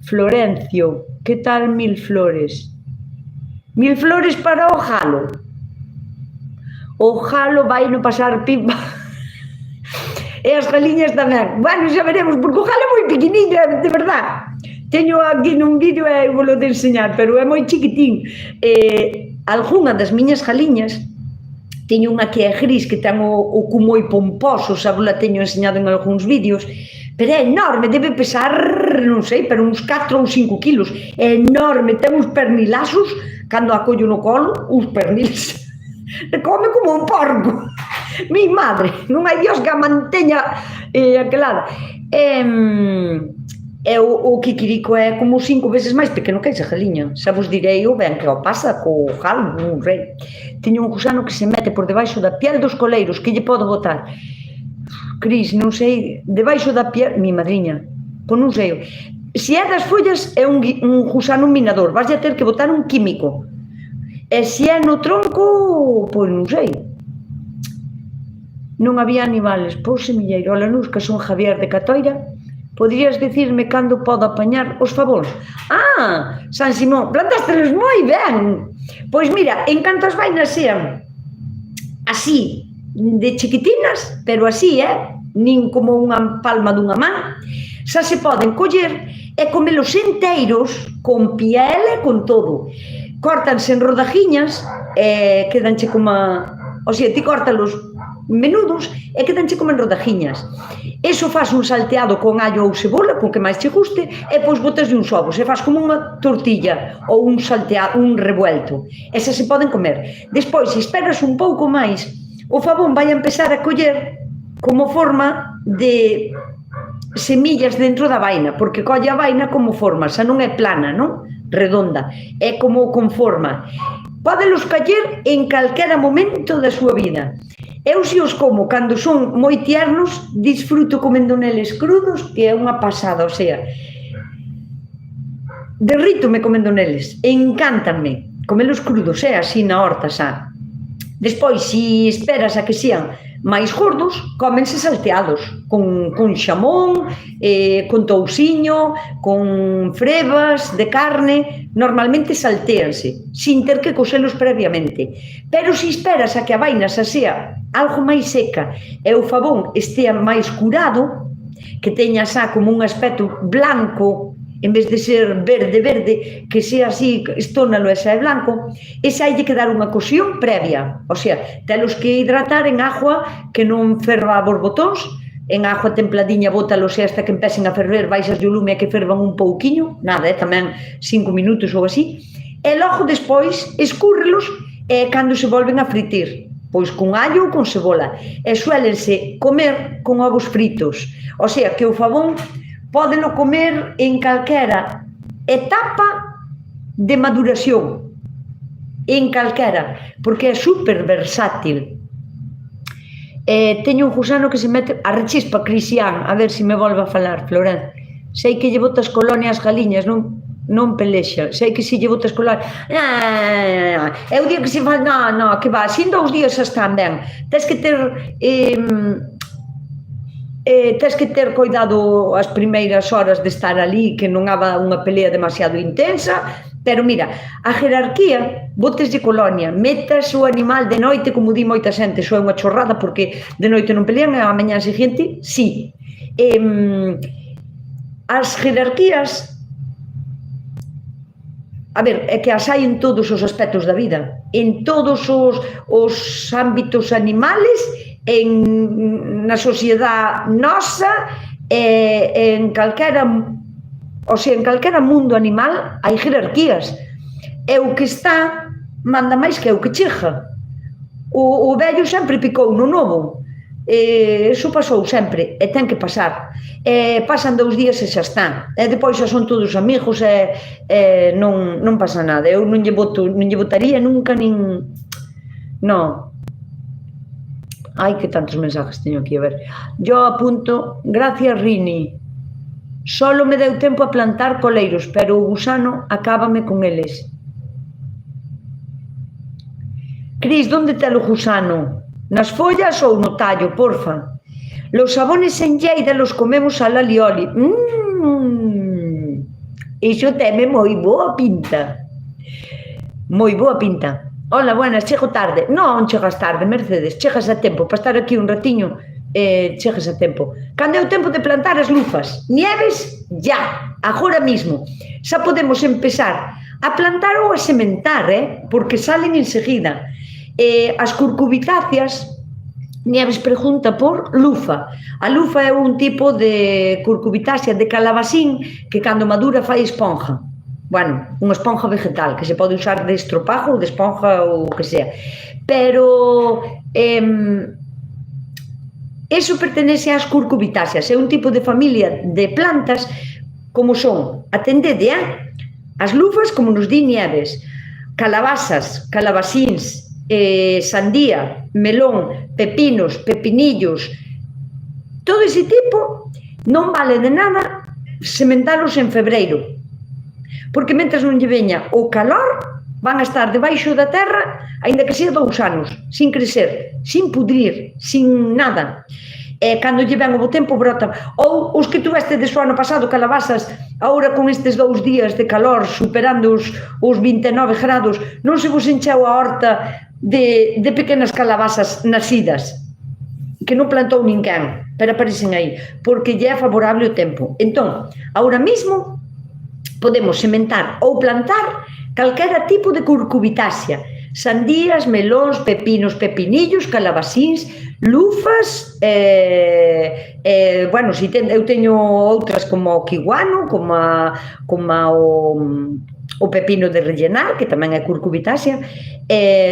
Florencio, que tal 1000 flores? 1000 flores para o jalo. O jalo vai no pasar pipa. E as galiñas tamén. Bueno, xa veremos, porque o jalo é moi pequeniño, de verdad. Teño aquí nun vídeo e vou de enseñar, pero é moi chiquitín. Algunha das miñas galiñas, teño unha que é gris, que ten o cu moi pomposo, xa vos la teño enseñado en algúns vídeos, pero é enorme, debe pesar, non sei, pero uns 4 ou 5 kilos. É enorme, ten uns pernilazos, cando a collo no colo, uns perniles. Come como un porco. Mi madre, non hai Dios que a manteña aquelada. O kikirico é como 5 veces máis pequeno que esa galiña. Xa vos direi o ben que o pasa co jalo, non rei. Teño un gusano que se mete por debaixo da piel dos coleiros, que lle podo botar? Cris, non sei, debaixo da piel, mi madriña, pois non sei. Se é das follas, é un gusano minador, vas a ter que botar un químico. E se é no tronco, pois non sei. Non había animales. Pois, semilleiro, hola, Nusca, son Javier de Catoira. Poderías dicirme cando podo apañar os favóns? San Simón, plantástelos moi ben. Pois mira, en canto as vainas sean así, de chiquitinas, pero así, nin como unha palma dunha man, xa se poden coller e comelos enteiros, con piel e con todo. Córtanse en rodajiñas e quedanche como... O sea, ti córtalos menudos e quedanche como en rodajiñas. Eso faz un salteado con allo ou cebola, con que máis che guste, e pois botas de uns ovos, e faz como unha tortilla ou un salteado, un revuelto. Esas se poden comer. Despois, se esperas un pouco máis, o favón vai a empezar a coller como forma de semillas dentro da vaina, porque colle a vaina como forma, xa non é plana, non? Redonda, é como con forma. Pódelos coller en calquera momento da súa vida. Eu se os como cando son moi tiernos, disfruto comendo neles crudos, que é unha pasada, o sea, derrítome comendo neles, encántanme comelos crudos, así na horta xa. Despois, se esperas a que sean máis gordos, cómense salteados, con xamón, con tousiño, con frebas de carne, normalmente saltéanse, sin ter que coselos previamente. Pero se esperas a que a vaina xa sea algo máis seca e o favón estea máis curado, que teña xa como un aspecto blanco, en vez de ser verde, que sea así, estónalo e xa é blanco, e xa hai que dar unha cocción previa, o sea, telos que hidratar en agua que non ferva a borbotóns, en agua templadiña bótalos e hasta que empecen a ferver, baixas de lume e que fervan un pouquiño, nada, tamén 5 minutos ou así, e logo despois escúrrelos e cando se volven a fritir. pois con allo ou con cebola, e suélense comer con ovos fritos, o sea, que o fabón pódelo comer en calquera etapa de maduración, en calquera, porque é super versátil. Teño un gusano que se mete a rechispa, Cristian, a ver se me volve a falar, Florencio. Sei que lle botas colonia ás galiñas, non pelexa, sei que se lle botas colonia, é o día que se faz, que va, sin 2 días xa están ben, tens que ter cuidado as primeiras horas de estar ali, que non haga unha pelea demasiado intensa, pero mira, a jerarquía, botes de colonia, metas o animal de noite, como di moita xente, iso é unha chorrada porque de noite non pelean e a mañá seguinte, sí. As jerarquías, a ver, é que as hai en todos os aspectos da vida, en todos os ámbitos animales, na sociedade nosa, en calquera, o sea, en calquera mundo animal hai jerarquías, e o que está manda máis que o que chega. O vello sempre picou no novo, iso pasou sempre, e ten que pasar, pasan 2 días e xa está, e depois xa son todos amigos, e non pasa nada. Eu non lle botaría nunca, nin, non. Ai, que tantos mensajes teño aquí, a ver. Yo apunto, gracias Rini, solo me deu tempo a plantar coleiros, pero o gusano acábame con eles. Cris, onde te o gusano? Nas follas ou no tallo, porfa? Los sabones en Lleida los comemos al alioli. Iso teme moi boa pinta. Moi boa pinta. Hola, buenas, chego tarde. Non chegas tarde, Mercedes, chegas a tempo. Para estar aquí un ratiño, chegas a tempo. Cando é o tempo de plantar as lufas? Nieves, ya, agora mismo. Xa podemos empezar a plantar ou a sementar, porque salen enseguida. As curcubitáceas, Nieves pregunta por lufa. A lufa é un tipo de curcubitácea de calabacín que cando madura fai esponja. Bueno, unha esponja vegetal que se pode usar de estropajo ou de esponja ou que sea. Pero eso pertenece ás curcubitáceas, é un tipo de familia de plantas como son, atendede, as lufas, como nos di Nieves, calabazas, calabacíns, sandía, melón, pepinos, pepinillos, todo ese tipo non vale de nada sementalos en febreiro, porque mentras non lle veña o calor van a estar debaixo da terra aínda que sea 2 anos, sin crecer, sin pudrir, sin nada. Cando lle ven o bo tempo brotan. Ou os que tuveste o ano pasado, calabazas, agora con estes 2 días de calor superando os 29 grados, non se vos encheu a horta de pequenas calabazas nacidas que non plantou ninguén, pero aparecen aí, porque lle é favorable o tempo. Entón, agora mesmo podemos sementar ou plantar calquera tipo de curcubitácea, sandías, melóns, pepinos, pepinillos, calabacíns, lufas, bueno, eu teño outras como o kiguano, como o pepino de rellenar, que tamén é curcubitácea,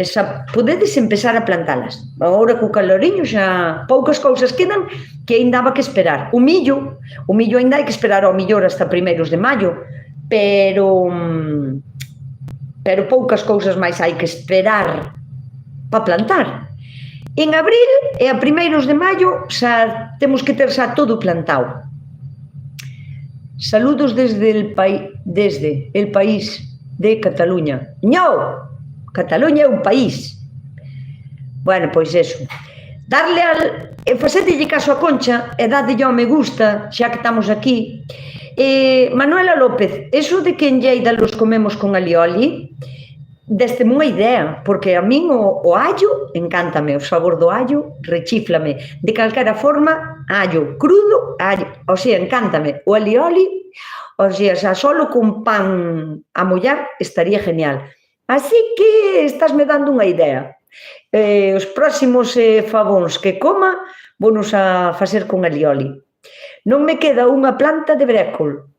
xa podedes empezar a plantalas. Agora co caloriño xa poucas cousas quedan que ainda haba que esperar. O millo ainda hai que esperar ao millor hasta primeiros de maio, pero poucas cousas máis hai que esperar para plantar. En abril e a primeiros de maio xa temos que ter xa todo plantado. Saludos desde el país de Cataluña. No, Cataluña é un país. Bueno, pois eso. Facedelle caso a Concha e dadelle ao me gusta, xa que estamos aquí. Manuela López, eso de que en Lleida los comemos con alioli, deste-me unha idea, porque a min o allo encántame, o sabor do allo rechíflame, de calquera forma, allo crudo, allo, o sea, encántame. O alioli, o sea, xa solo con pan a mollar estaría genial. Así que estásme dando unha idea. Os próximos favóns que coma, vounos a facer con alioli. Non me queda unha planta de brécol.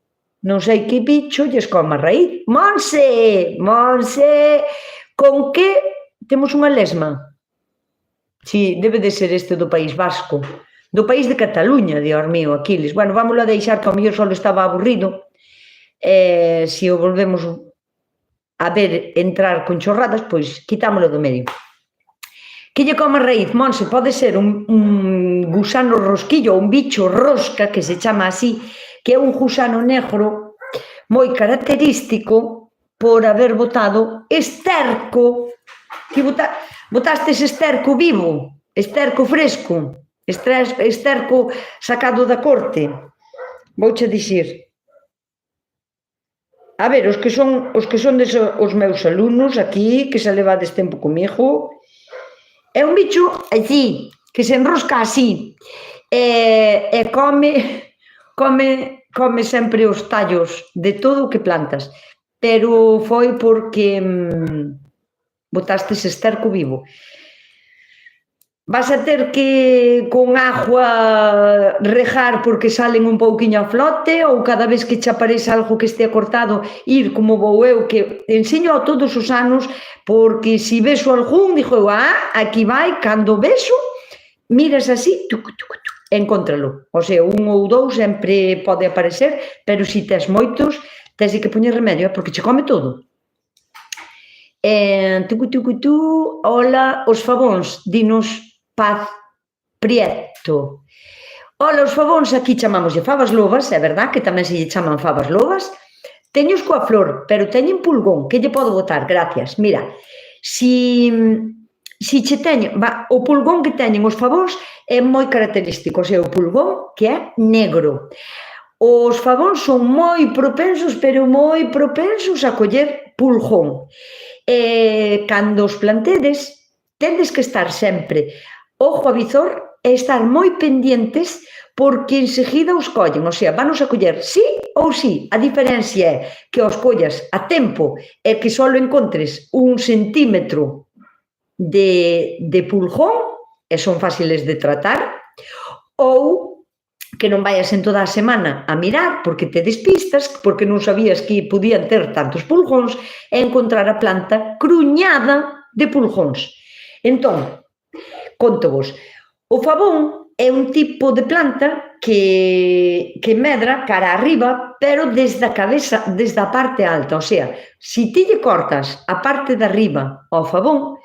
Non sei que bicho lles coma a raíz. Monse, con que temos unha lesma? Si, debe de ser este do País Vasco. Do país de Cataluña, Dios mío, Aquiles. Bueno, vámoslo a deixar, que ao mellor só estaba aburrido. Se o volvemos a ver entrar con chorradas, pois quitámoslo do medio. Que lle come a raíz, Monse? Pode ser un gusano rosquillo, un bicho rosca, que se chama así, que é un gusano negro moi característico por haber botado esterco. Que botastes esterco vivo, esterco fresco, esterco sacado da corte. Vouche dicir. A ver, os que son os meus alumnos aquí, que se levades tempo comigo, é un bicho así, que se enrosca así, e come sempre os tallos de todo o que plantas, pero foi porque botastes esterco vivo. Vas a ter que con agua regar porque salen un pouquiño a flote, ou cada vez que che aparece algo que estea cortado ir como vou eu, que enseño a todos os anos, porque se vexo algún, dixo eu, aquí vai, cando vexo, miras así, encóntralo. O sea, un ou dous sempre pode aparecer, pero se tes moitos, tes que poñer remedio, porque che come todo. Hola, os favóns, dinos Paz Prieto. Ola, os favóns aquí chamámoslle fabas lobas, é verdad que tamén se lle chaman fabas lobas. Teños coa flor, pero teñen pulgón, que lle podo botar? Gracias. Mira, si che teñen, o pulgón que teñen os favóns é moi característico, o sea, o pulgón que é negro. Os favóns son moi propensos, pero moi propensos a coller pulgón. Cando os plantedes, tendes que estar sempre ojo a visor e estar moi pendientes porque enseguida os collen, o sea, vanos a coller sí ou sí. A diferencia é que os collas a tempo e que só encontres 1 centímetro de pulgón e son fáciles de tratar, ou que non vayas en toda a semana a mirar porque te despistas, porque non sabías que podían ter tantos pulgóns e encontrar a planta cruñada de pulgóns. Entón, contovos, o favón é un tipo de planta que medra cara arriba, pero desde a cabeza, desde a parte alta, o sea, se ti lle cortas a parte de arriba ao favón,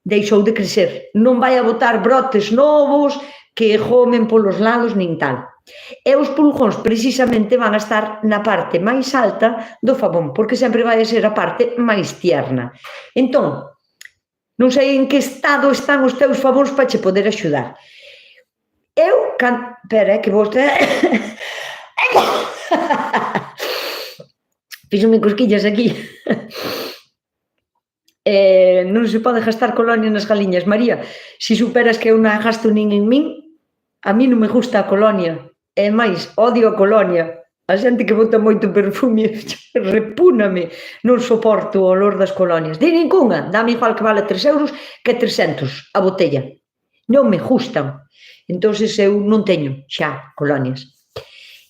deixou de crecer, non vai a botar brotes novos que gomen polos lados nin tal. E os pulgóns precisamente van a estar na parte máis alta do favón, porque sempre vai a ser a parte máis tierna. Entón, non sei en que estado están os teus favóns para che poder axudar. Eu, espera, que vos... Fíxome cosquillas aquí. Non se pode gastar colonia nas galiñas. María, se superas que eu non gasto nin en min, a mí non me gusta a colonia. É máis, odio a colonia. A xente que bota moito perfume repúname, non soporto o olor das colonias. De ninguna, dame igual que vale 3 euros que 300 a botella. Non me gustan. Entón, eu non teño xa colonias.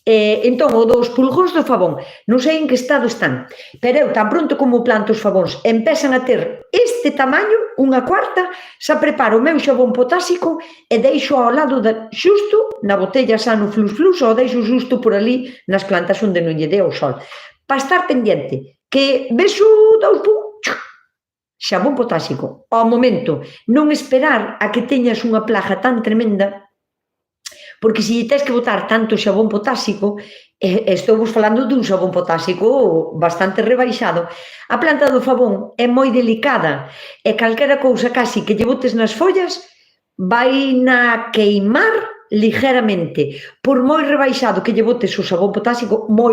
Entón, o dos pulgóns do favón, non sei en que estado están, pero eu, tan pronto como planto os favóns, empezan a ter este tamaño, unha cuarta, xa preparo o meu xabón potásico e deixo ao lado, xusto na botella xa no flus, ou deixo xusto por ali nas plantas onde non lle dé o sol. Para estar pendiente, que vexo dous xabón potásico. Ao momento, non esperar a que teñas unha plaga tan tremenda, porque se tens que botar tanto xabón potásico, estou vos falando dun xabón potásico bastante rebaixado, a planta do favón é moi delicada e calquera cousa casi que lle botes nas follas vai na queimar ligeramente. Por moi rebaixado que lle botes o xabón potásico, moi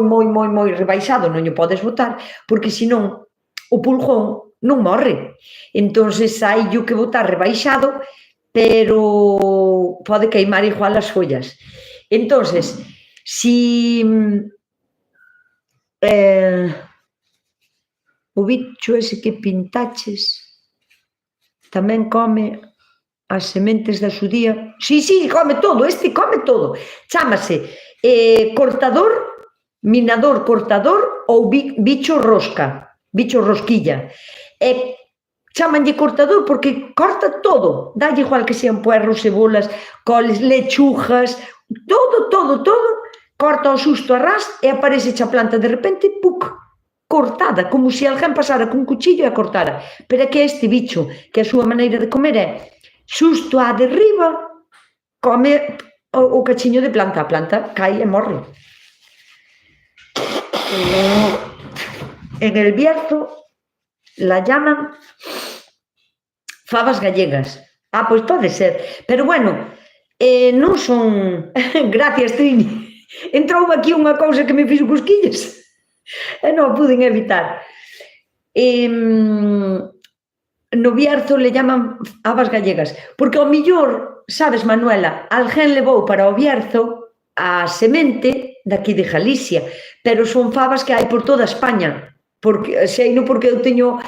rebaixado, non lle podes botar, porque senón o pulgón non morre. Entón, hai que botar rebaixado, pero pode queimar igual as follas. Entón, si o bicho ese que pintaches tamén come as sementes da xudía, si, come todo, este come todo. Chámase cortador, minador cortador ou bicho rosca, bicho rosquilla. chamanlle cortador porque corta todo, dalle igual que sean puerros, cebolas, coles, lechugas, todo, corta o susto a ras e aparece a planta de repente, puc, cortada, como se alguén pasara cun cuchillo e a cortara. Pero é que este bicho, que a súa maneira de comer é xusto a de riba, come o cachiño de planta, a planta cae e morre. En el Bierzo la llaman fabas gallegas. Pois pode ser, pero bueno, non son... Gracias, Trini. Entroume aquí unha cousa que me fixo cosquillas e non puden evitar. No Bierzo le llaman habas gallegas, porque ao millor, sabes, Manuela, alguén levou para o Bierzo a semente daqui de Galicia, pero son fabas que hai por toda España, porque seino porque eu teño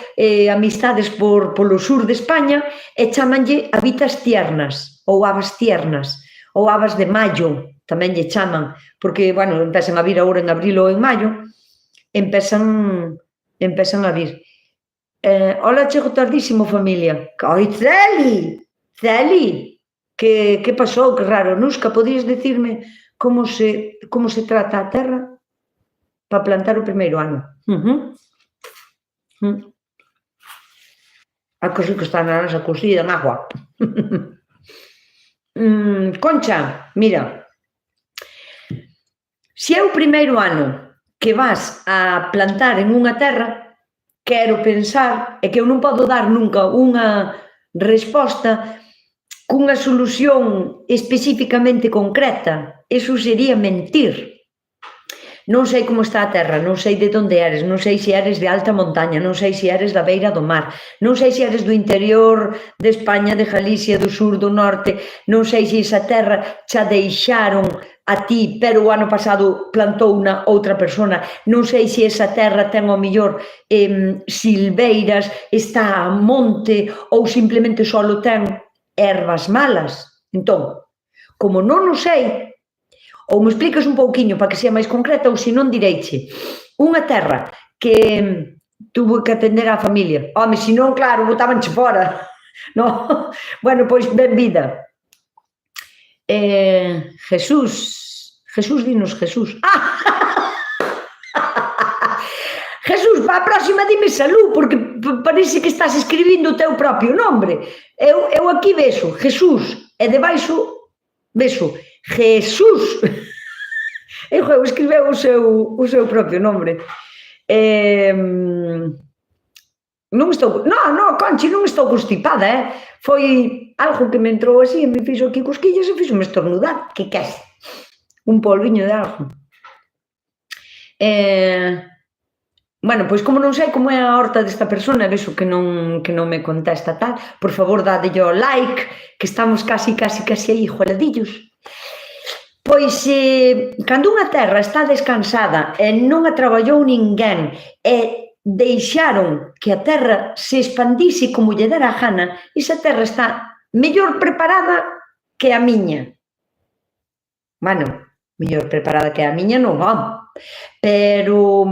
amistades polo sur de España e chamanlle habitas tiernas, ou habas tiernas, ou habas de maio, tamén lle chaman, porque, bueno, empezan a vir agora en abril ou en maio, empezan a vir. Hola, chego tardísimo, familia. Oi, Celi, que pasou? Que raro, Nusca, podías dicirme como se trata a terra para plantar o primeiro ano? A que rico está na nosa cocida, en agua. Concha, mira, se é o primeiro ano que vas a plantar en unha terra, quero pensar, é que eu non podo dar nunca unha resposta cunha solución especificamente concreta, eso sería mentir. Non sei como está a terra, non sei de onde eres, non sei se eres de alta montaña, non sei se eres da beira do mar, non sei se eres do interior de España, de Galicia, do sur, do norte, non sei se esa terra xa deixaron a ti, pero o ano pasado plantou unha outra persona, non sei se esa terra ten ao millor silveiras, está a monte ou simplemente só ten ervas malas. Entón, como non o sei, ou me explicas un pouquiño para que sea máis concreta, ou se non direiche, unha terra que tuvo que atender á familia. Home, se non, claro, botabanche fora. No? Bueno, pois, benvida. Jesús, dinos Jesús. Jesús, para a próxima dime salud, porque parece que estás escribindo o teu propio nombre. Eu aquí vexo Jesús, e debaixo vexo Jesús. Eu escribeu o seu propio nombre. Non estou... Non, Conchi, non estou constipada, Foi algo que me entrou así e me fixo aquí cosquillas e fixo-me estornudar. Que queres? Un polviño de algo. Bueno, pois como non sei como é a horta desta persona, vexo que non me contesta tal, por favor, dadelle o like, que estamos casi aí igualadillos. Pois, cando unha terra está descansada e non a traballou ninguén e deixaron que a terra se expandise como lle dera a gana, esa terra está mellor preparada que a miña. Bueno, mellor preparada que a miña non, pero,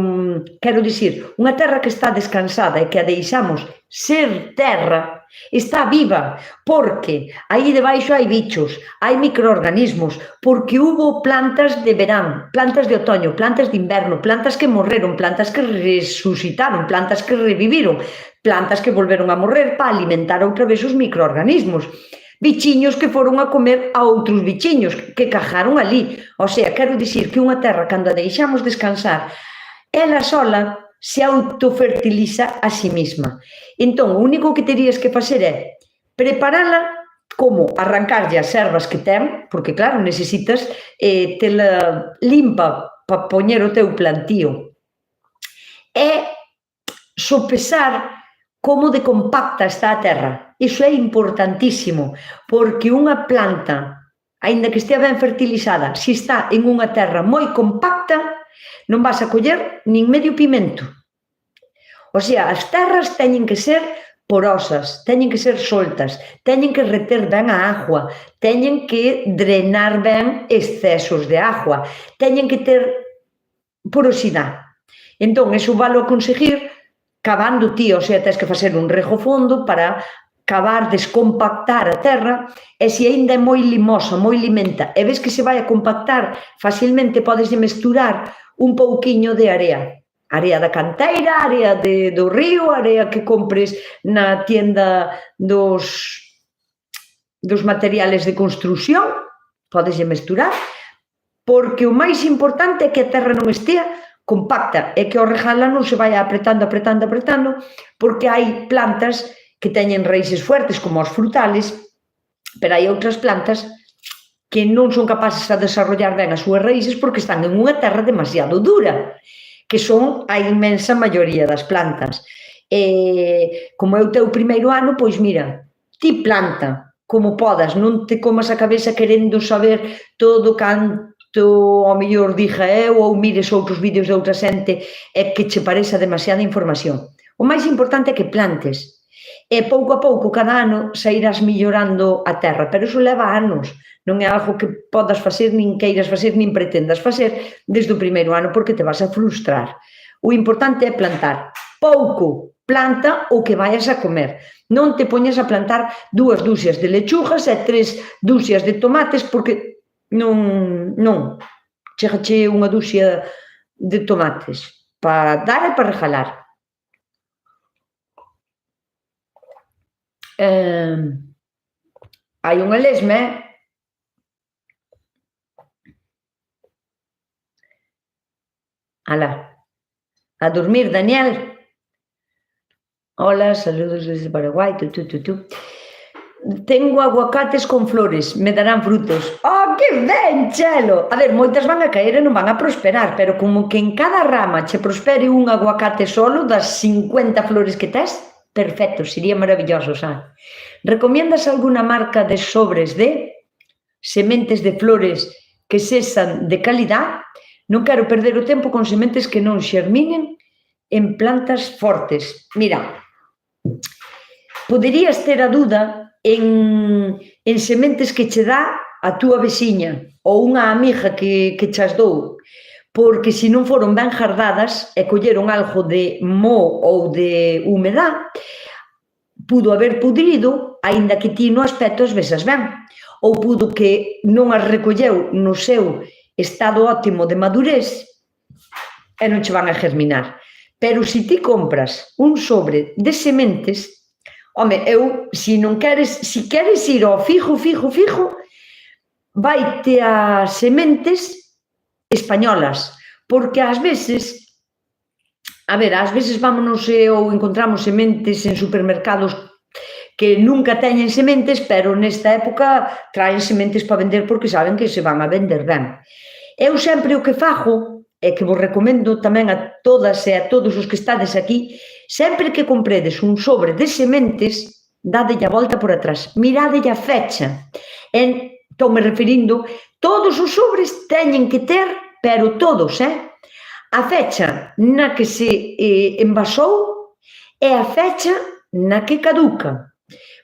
quero dicir, unha terra que está descansada e que a deixamos ser terra, está viva, porque aí debaixo hai bichos, hai microorganismos, porque hubo plantas de verán, plantas de otoño, plantas de inverno, plantas que morreron, plantas que resucitaron, plantas que reviviron, plantas que volveron a morrer para alimentar outra vez os microorganismos. Bichiños que foron a comer a outros bichiños que cajaron ali. O sea, quero dicir que unha terra, cando a deixamos descansar, ela sola se autofertiliza a si mesma. Entón, o único que terías que facer é preparala como arrancarlle as ervas que ten, porque claro, necesitas tela limpa para poñer o teu plantío. E sopesar como de compacta está a terra. Iso é importantísimo, porque unha planta, aínda que estea ben fertilizada, se está en unha terra moi compacta, non vas a coller nin medio pimento. O sea, as terras teñen que ser porosas, teñen que ser soltas, teñen que reter ben a agua, teñen que drenar ben excesos de agua, teñen que ter porosidade. Entón, iso valo a conseguir cavando ti, ou sea, tens que facer un rego fondo para cavar, descompactar a terra, e se aínda é moi limosa, moi limenta, e ves que se vai a compactar facilmente, podes mesturar un pouquiño de area da canteira, area do río, area que compres na tienda dos materiales de construción, podes mesturar, porque o máis importante é que a terra non estea compacta e que ao regala non se vai apretando, porque hai plantas que teñen raíces fuertes, como os frutales, pero hai outras plantas que non son capaces de desarrollar ben as súas raíces porque están en unha terra demasiado dura, que son a inmensa maioría das plantas. Como é o teu primeiro ano, pois mira, ti planta como podas, non te comas a cabeza querendo saber todo canto ao mellor diga eu ou mires outros vídeos de outra xente e que che pareza demasiada información. O máis importante é que plantes. E pouco a pouco, cada ano, sairás millorando a terra, pero iso leva anos, non é algo que podas facer, nin queiras facer, nin pretendas facer desde o primeiro ano, porque te vas a frustrar. O importante é plantar. Pouco, planta o que vayas a comer. Non te poñas a plantar 2 dúcias de lechugas e 3 dúcias de tomates, porque non. Chegache unha dúcia de tomates para dar e para regalar. Hai unha lesma, alá, a dormir, Daniel. Hola, saludos desde Paraguai, Tengo aguacates con flores, me darán frutos. Oh, que ben, Chelo! A ver, moitas van a caer e non van a prosperar, pero como que en cada rama che prospere un aguacate solo das 50 flores que tes, perfecto, sería maravilloso, xa. Recomiendas alguna marca de sobres de sementes de flores que sexan de calidad? Non quero perder o tempo con sementes que non xerminen en plantas fortes. Mira, poderías ter a dúda en sementes que che dá a túa veciña ou unha amiga que chas dou, porque se non foron ben jardadas e colleron algo de mo ou de humedad, pudo haber pudrido, aínda que ti no aspecto as vesas ben, ou pudo que non as recolleu no seu estado óptimo de madurez e non che van a germinar. Pero se ti compras un sobre de sementes, home, se queres ir ao fijo, vaite a sementes españolas, porque ás veces vámonos ou encontramos sementes en supermercados que nunca teñen sementes, pero nesta época traen sementes para vender porque saben que se van a vender ben. Eu sempre o que fago, e que vos recomendo tamén a todas e a todos os que estades aquí, sempre que compredes un sobre de sementes, dadelle a volta por atrás, miradelle a fecha. Estou me referindo, todos os sobres teñen que ter, pero todos, a fecha na que se envasou e a fecha na que caduca.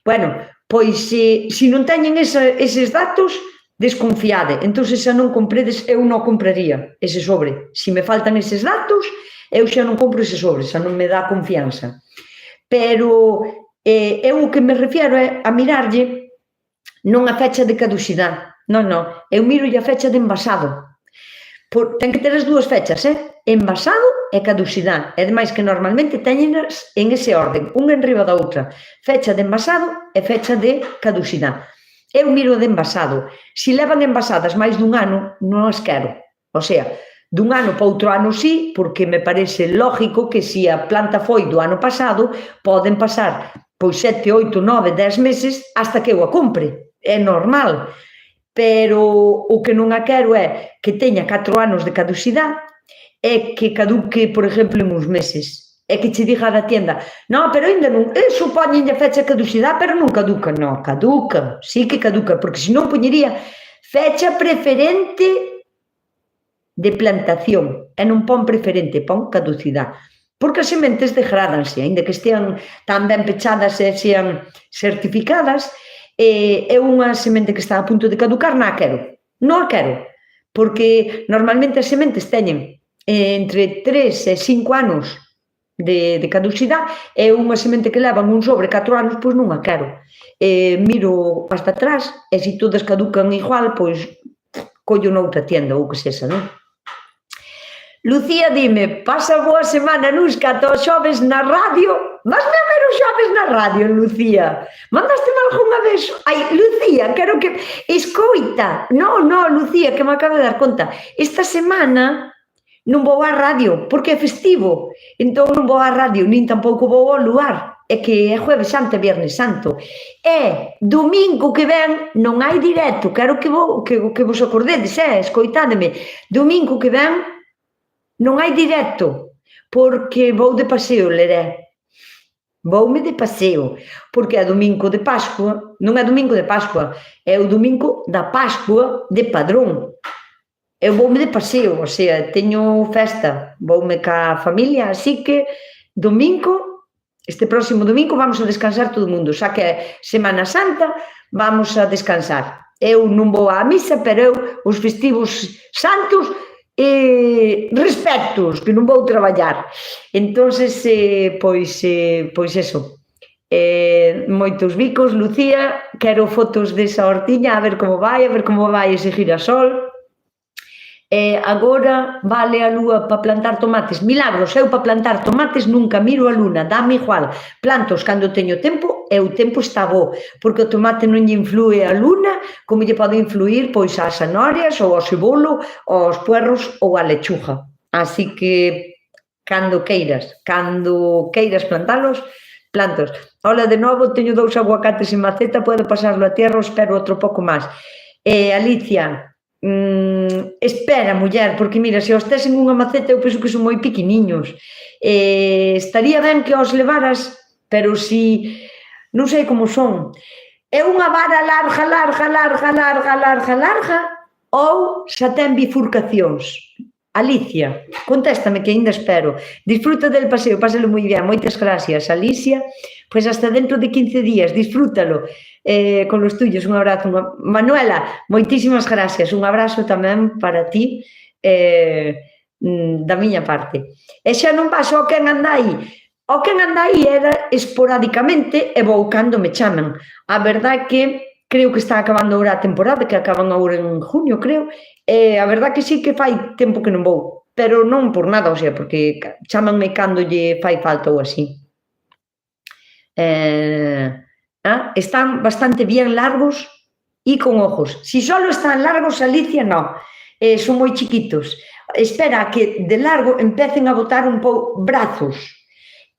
Bueno, pois se non teñen eses datos, desconfiade. Entón, se xa non compredes, eu non compraría ese sobre. Se me faltan eses datos, eu xa non compro ese sobre, xa non me dá confianza. Pero eu o que me refiero é a mirarlle non a fecha de caducidade. Non, eu miro a fecha de envasado. Ten que ter as dúas fechas, envasado e caducidade. E ademais que normalmente teñenas en ese orden, unha enriba da outra. Fecha de envasado e fecha de caducidade. Eu miro de envasado. Se levan envasadas máis dun ano, non as quero. O sea, dun ano para outro ano sí, porque me parece lógico que se a planta foi do ano pasado, poden pasar pois 7, 8, 9, 10 meses hasta que eu a compre. É normal. Pero o que non a quero é que teña 4 anos de caducidade e que caduque, por exemplo, en uns meses. É que che diga da tienda, non, pero ainda non, supoñen a fecha de caducidade, pero non caduca. Non, caduca, sí que caduca, porque senón poñería fecha preferente de plantación, e non pon preferente, pon caducidade. Porque as sementes degradanse, ainda que estean tan ben pechadas e sean certificadas, é unha semente que está a punto de caducar, non a quero, porque normalmente as sementes teñen entre 3 e 5 anos de caducidade, e unha semente que levan un sobre 4 anos, pois non a quero. Miro hasta atrás, e se todas caducan igual, pois collo noutra tienda ou que sexa, non? Lucía, dime, pasa boa semana, Nusca, ata os xoves na radio? Vasme a ver os xoves na radio, Lucía? Mandásteme algunha vez? Ai, Lucía, quero que... Escoita, no, Lucía, que me acabo de dar conta. Esta semana non vou á radio, porque é festivo. Entón non vou á radio, nin tampouco vou ao luar. É que é Jueves Santo e Viernes Santo. E domingo que ven non hai directo, quero que vos acordedes, escoitádeme. Domingo que ven non hai directo, porque vou de paseo, Leré. Voume de paseo, porque é domingo de Pascua, non é domingo de Pascua, é o domingo da Pascua de Padrón. Eu voume de paseo, o sea, teño festa, voume ca familia, así que domingo, este próximo domingo, vamos a descansar todo o mundo, xa que é Semana Santa, vamos a descansar. Eu non vou á misa, pero eu, os festivos santos, respectos, que non vou traballar. Entonces, pois eso, moitos bicos, Lucía, quero fotos desa hortiña, a ver como vai ese girasol. Agora vale a lúa para plantar tomates. Milagros, eu para plantar tomates nunca miro a luna, dame igual. Plantos cando teño tempo e o tempo está bo, porque o tomate non lle influe a luna como lle pode influir pois ás zanorias ou ao cebolo, aos puerros ou á lechuga. Así que cando queiras plantalos, plantos. Ola, de novo, teño 2 aguacates en maceta, podo pasarlo a tierra, espero outro pouco máis. Alicia, espera, muller, porque mira, se os tes en unha maceta eu penso que son moi pequeniños. Estaría ben que os levaras, pero si non sei como son. É unha vara larga ou xa ten bifurcacións? Alicia, contéstame que ainda espero. Disfruta del paseo, pásalo moi ben. Moitas gracias, Alicia. Pois hasta dentro de 15 días, disfrútalo con los tuyos. Un abrazo. Manuela, moitísimas gracias. Un abrazo tamén para ti da miña parte. E xa non paso ao quen anda aí. O quen anda aí era esporádicamente e vou cando me chaman. A verdade que creo que está acabando agora a temporada, que acaban agora en junio, creo, e a verdade que sí que fai tempo que non vou, pero non por nada, o sea, porque chamanme cando lle fai falta ou así. Están bastante bien largos e con ojos. Si solo están largos, Alicia, no, son moi chiquitos. Espera que de largo empecen a botar un pouco brazos.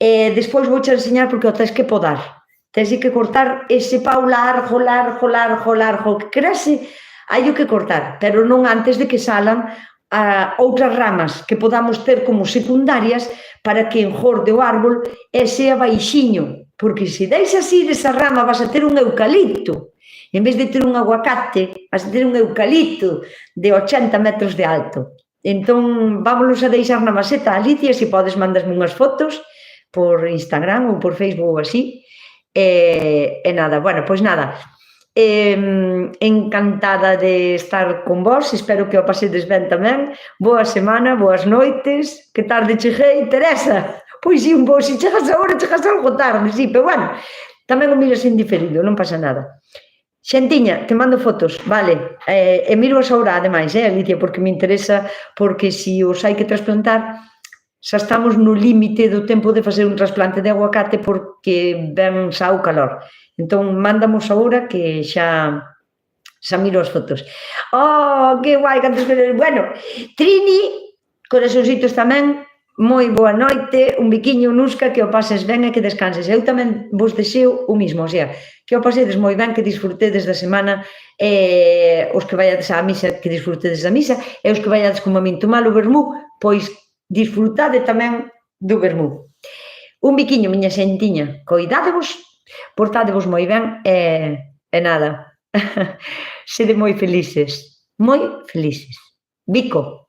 Despois vou te enseñar porque o tens que podar. Tens que cortar ese pau largo, que crece, hai que cortar, pero non antes de que salan outras ramas que podamos ter como secundarias para que engorde o árbol e sea baixiño, porque se deixas ir esa rama vas a ter un eucalipto, en vez de ter un aguacate, vas a ter un eucalipto de 80 metros de alto. Entón, vámonos a deixar na maceta, Alicia, se podes mandasme unhas fotos por Instagram ou por Facebook ou así. E nada, bueno, pois nada, encantada de estar con vos, espero que o pasedes ben tamén, boa semana, boas noites, que tarde cheguei, Teresa, pois si, se chegas agora, chegas algo tarde, si, pero bueno, tamén o miras en diferido, non pasa nada. Xentiña, te mando fotos, vale, e miro as agora, ademais, Alicia, porque me interesa, porque se os hai que trasplantar, xa estamos no límite do tempo de facer un trasplante de aguacate porque ven xa o calor. Entón, mándamos agora que xa miro as fotos. Oh, que guai, cantos veces. Bueno, Trini, corazoncitos tamén, moi boa noite, un biquiño, Nusca, que o pases ben e que descanses. Eu tamén vos deseo o mismo, o sea, que o pasedes moi ben, que disfrutedes da semana, os que vaiades á misa, que disfrutedes da misa, e os que vaiades como a min tomar o vermú, pois disfrutade tamén do vermú. Un biquiño, miña xentiña, coidádevos, portádevos moi ben e nada, sede moi felices, bico.